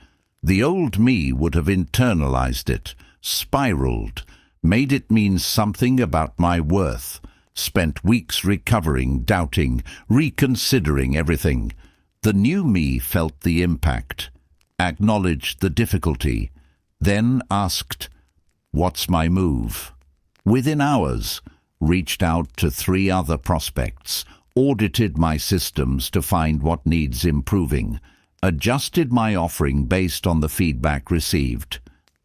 The old me would have internalized it, spiraled, made it mean something about my worth, spent weeks recovering, doubting, reconsidering everything. The new me felt the impact, acknowledged the difficulty, then asked, what's my move? Within hours, reached out to 3 other prospects, audited my systems to find what needs improving, adjusted my offering based on the feedback received,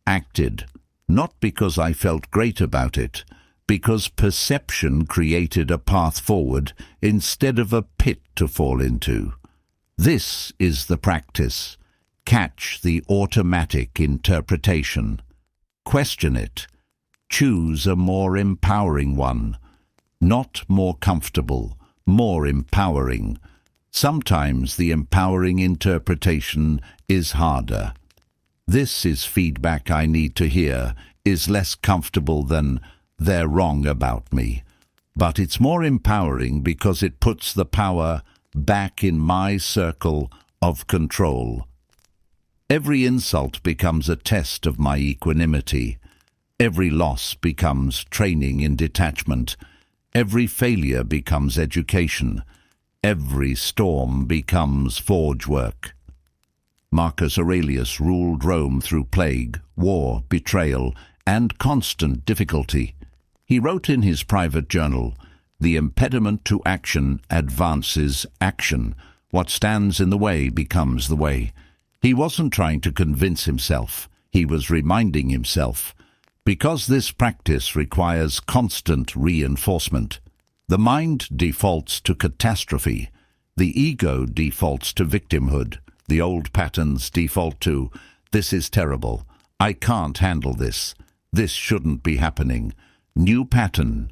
acted, not because I felt great about it, because perception created a path forward instead of a pit to fall into. This is the practice. Catch the automatic interpretation. Question it. Choose a more empowering one. Not more comfortable, more empowering. Sometimes the empowering interpretation is harder. This is feedback I need to hear, is less comfortable than they're wrong about me. But it's more empowering because it puts the power back in my circle of control. Every insult becomes a test of my equanimity. Every loss becomes training in detachment. Every failure becomes education. Every storm becomes forge work. Marcus Aurelius ruled Rome through plague, war, betrayal, and constant difficulty. He wrote in his private journal, "The impediment to action advances action. What stands in the way becomes the way." He wasn't trying to convince himself. He was reminding himself. Because this practice requires constant reinforcement. The mind defaults to catastrophe. The ego defaults to victimhood. The old patterns default to, "This is terrible. I can't handle this. This shouldn't be happening." New pattern.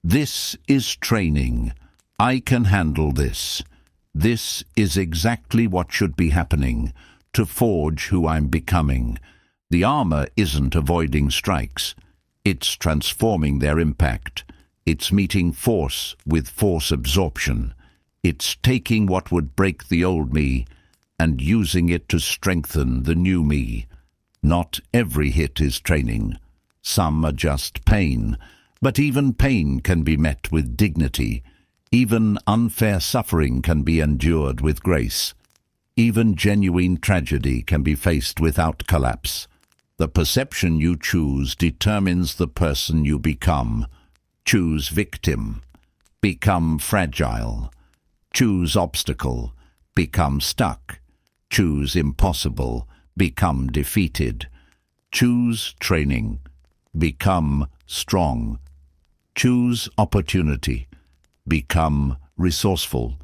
"This is training. I can handle this. This is exactly what should be happening, to forge who I'm becoming." The armor isn't avoiding strikes. It's transforming their impact. It's meeting force with force absorption. It's taking what would break the old me and using it to strengthen the new me. Not every hit is training. Some are just pain. But even pain can be met with dignity. Even unfair suffering can be endured with grace. Even genuine tragedy can be faced without collapse. The perception you choose determines the person you become. Choose victim. Become fragile. Choose obstacle. Become stuck. Choose impossible. Become defeated. Choose training. Become strong. Choose opportunity. Become resourceful.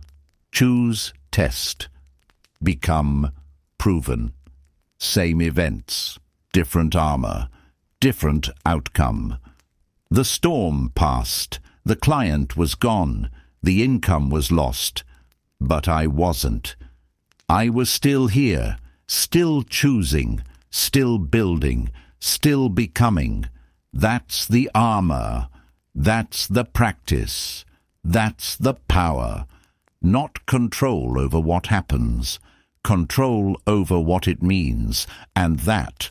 Choose test. Become proven. Same events. Different armor, different outcome. The storm passed, the client was gone, the income was lost, but I wasn't. I was still here, still choosing, still building, still becoming. That's the armor, that's the practice, that's the power. Not control over what happens, control over what it means, and that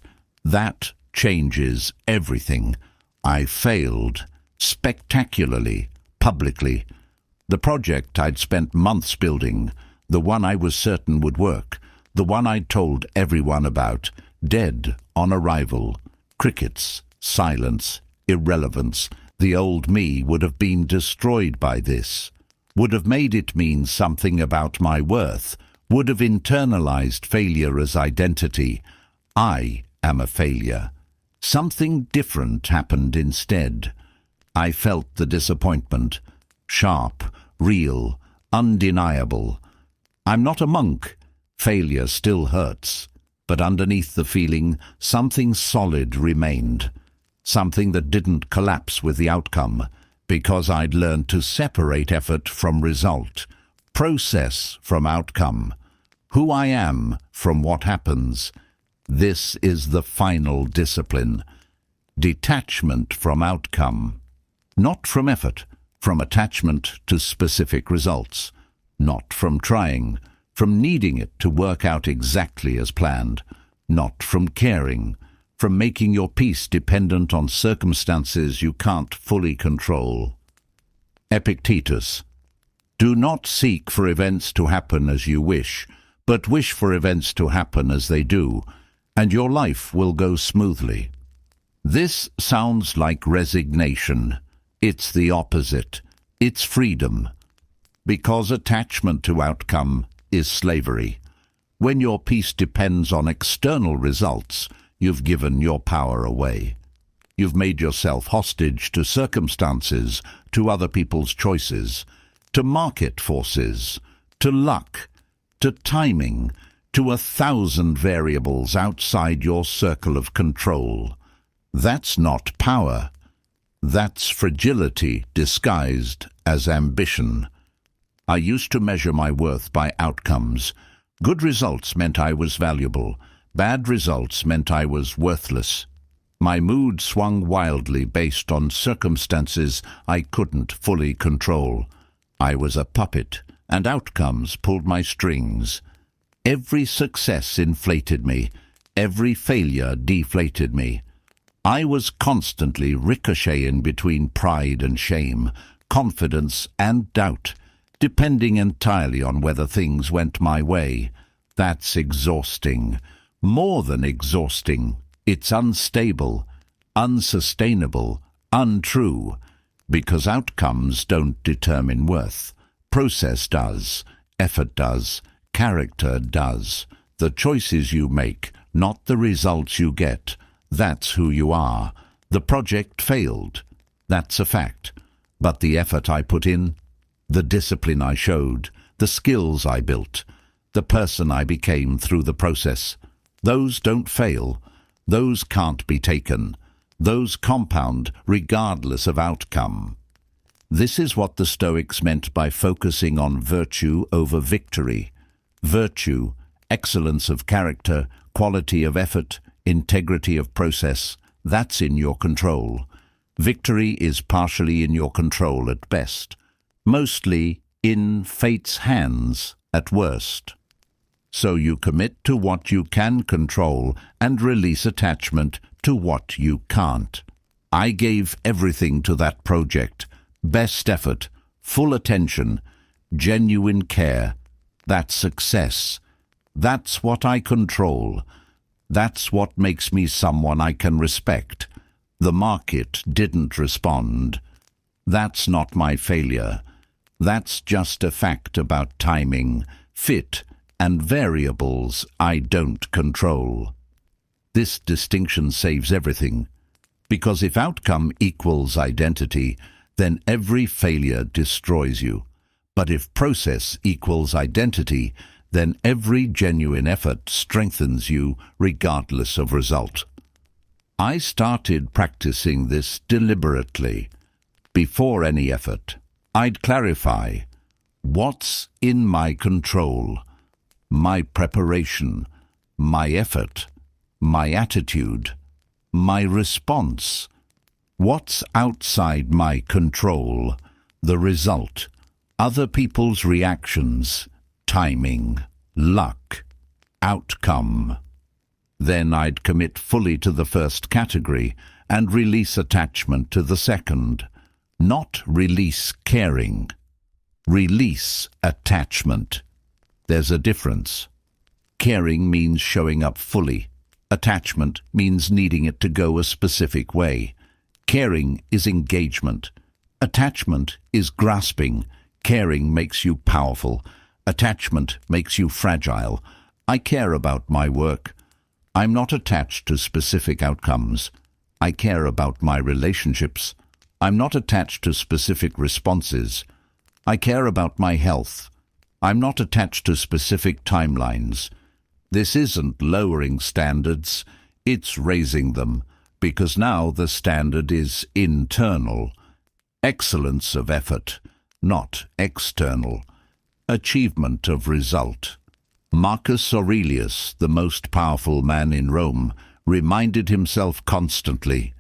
changes everything. I failed, spectacularly, publicly. The project I'd spent months building, the one I was certain would work, the one I'd told everyone about, dead on arrival. Crickets, silence, irrelevance. The old me would have been destroyed by this, would have made it mean something about my worth, would have internalized failure as identity. I am a failure. Something different happened instead. I felt the disappointment, sharp, real, undeniable. I'm not a monk. Failure still hurts, but underneath the feeling, something solid remained. Something that didn't collapse with the outcome, because I'd learned to separate effort from result, process from outcome, who I am from what happens. This is the final discipline. Detachment from outcome. Not from effort, from attachment to specific results. Not from trying, from needing it to work out exactly as planned. Not from caring, from making your peace dependent on circumstances you can't fully control. Epictetus. Do not seek for events to happen as you wish, but wish for events to happen as they do, and your life will go smoothly. This sounds like resignation. It's the opposite. It's freedom. Because attachment to outcome is slavery. When your peace depends on external results, you've given your power away. You've made yourself hostage to circumstances, to other people's choices, to market forces, to luck, to timing, to 1,000 variables outside your circle of control. That's not power. That's fragility disguised as ambition. I used to measure my worth by outcomes. Good results meant I was valuable. Bad results meant I was worthless. My mood swung wildly based on circumstances I couldn't fully control. I was a puppet, and outcomes pulled my strings. Every success inflated me. Every failure deflated me. I was constantly ricocheting between pride and shame, confidence and doubt, depending entirely on whether things went my way. That's exhausting. More than exhausting. It's unstable, unsustainable, untrue, because outcomes don't determine worth. Process does, effort does, character does. The choices you make, not the results you get. That's who you are. The project failed. That's a fact. But the effort I put in, the discipline I showed, the skills I built, the person I became through the process, those don't fail. Those can't be taken. Those compound regardless of outcome. This is what the Stoics meant by focusing on virtue over victory. Virtue, excellence of character, quality of effort, integrity of process, that's in your control. Victory is partially in your control at best, mostly in fate's hands at worst. So you commit to what you can control and release attachment to what you can't. I gave everything to that project, best effort, full attention, genuine care. That's success. That's what I control. That's what makes me someone I can respect. The market didn't respond. That's not my failure. That's just a fact about timing, fit, and variables I don't control. This distinction saves everything, because if outcome equals identity, then every failure destroys you. But if process equals identity, then every genuine effort strengthens you regardless of result. I started practicing this deliberately. Before any effort, I'd clarify what's in my control, my preparation, my effort, my attitude, my response. What's outside my control, the result, other people's reactions, timing, luck, outcome. Then I'd commit fully to the first category and release attachment to the second. Not release caring. Release attachment. There's a difference. Caring means showing up fully. Attachment means needing it to go a specific way. Caring is engagement. Attachment is grasping. Caring makes you powerful. Attachment makes you fragile. I care about my work. I'm not attached to specific outcomes. I care about my relationships. I'm not attached to specific responses. I care about my health. I'm not attached to specific timelines. This isn't lowering standards, it's raising them, because now the standard is internal. Excellence of effort, not external. Achievement of result. Marcus Aurelius, the most powerful man in Rome, reminded himself constantly,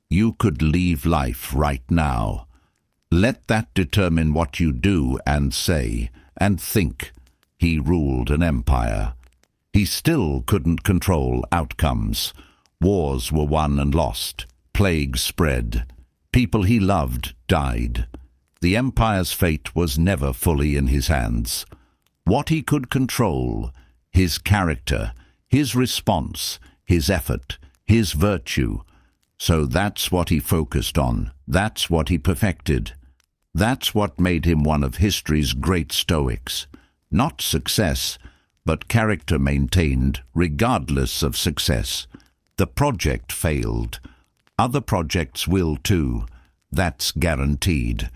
"You could leave life right now. Let that determine what you do and say and think." He ruled an empire. He still couldn't control outcomes. Wars were won and lost. Plagues spread. People he loved died. The empire's fate was never fully in his hands. What he could control, his character, his response, his effort, his virtue. So that's what he focused on. That's what he perfected. That's what made him one of history's great Stoics. Not success, but character maintained regardless of success. The project failed. Other projects will too. That's guaranteed.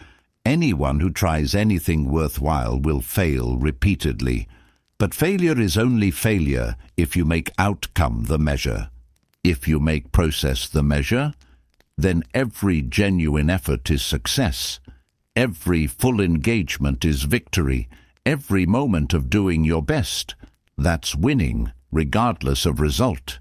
Anyone who tries anything worthwhile will fail repeatedly. But failure is only failure if you make outcome the measure. If you make process the measure, then every genuine effort is success. Every full engagement is victory. Every moment of doing your best, that's winning, regardless of result.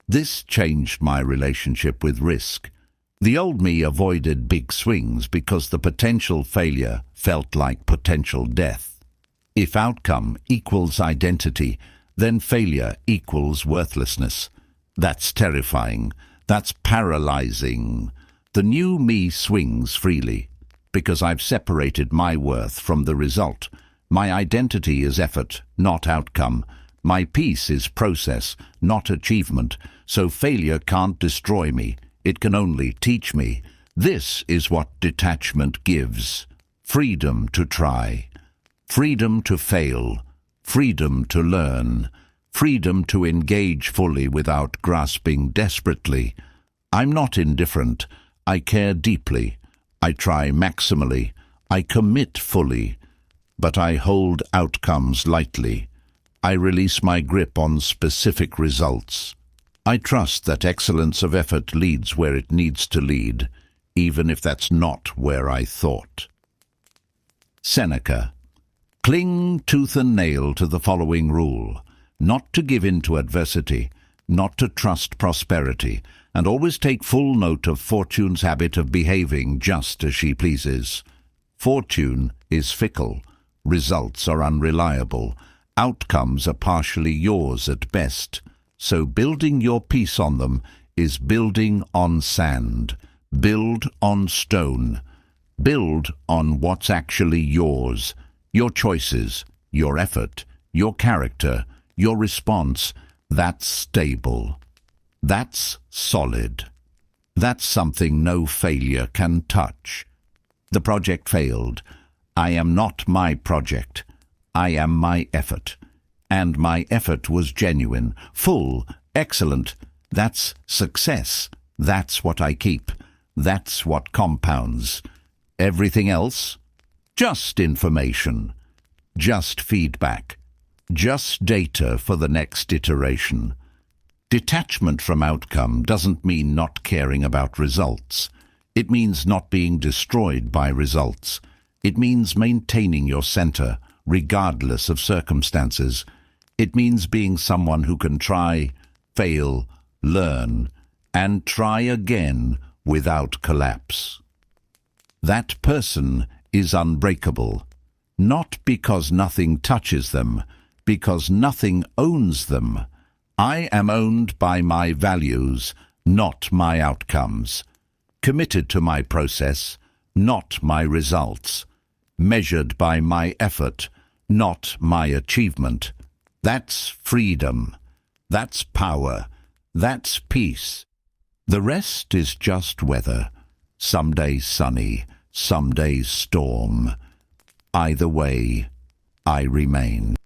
This changed my relationship with risk. The old me avoided big swings because the potential failure felt like potential death. If outcome equals identity, then failure equals worthlessness. That's terrifying. That's paralyzing. The new me swings freely because I've separated my worth from the result. My identity is effort, not outcome. My peace is process, not achievement. So failure can't destroy me. It can only teach me. This is what detachment gives. Freedom to try. Freedom to fail. Freedom to learn. Freedom to engage fully without grasping desperately. I'm not indifferent. I care deeply. I try maximally. I commit fully. But I hold outcomes lightly. I release my grip on specific results. I trust that excellence of effort leads where it needs to lead, even if that's not where I thought. Seneca. Cling tooth and nail to the following rule: not to give in to adversity, not to trust prosperity, and always take full note of Fortune's habit of behaving just as she pleases. Fortune is fickle. Results are unreliable. Outcomes are partially yours at best. So building your peace on them is building on sand. Build on stone. Build on what's actually yours. Your choices, your effort, your character, your response. That's stable. That's solid. That's something no failure can touch. The project failed. I am not my project. I am my effort. And my effort was genuine, full, excellent. That's success. That's what I keep. That's what compounds. Everything else? Just information. Just feedback. Just data for the next iteration. Detachment from outcome doesn't mean not caring about results. It means not being destroyed by results. It means maintaining your center, regardless of circumstances. It means being someone who can try, fail, learn, and try again without collapse. That person is unbreakable, not because nothing touches them, because nothing owns them. I am owned by my values, not my outcomes. Committed to my process, not my results. Measured by my effort, not my achievement. That's freedom. That's power. That's peace. The rest is just weather. Some days sunny, some days storm. Either way, I remain.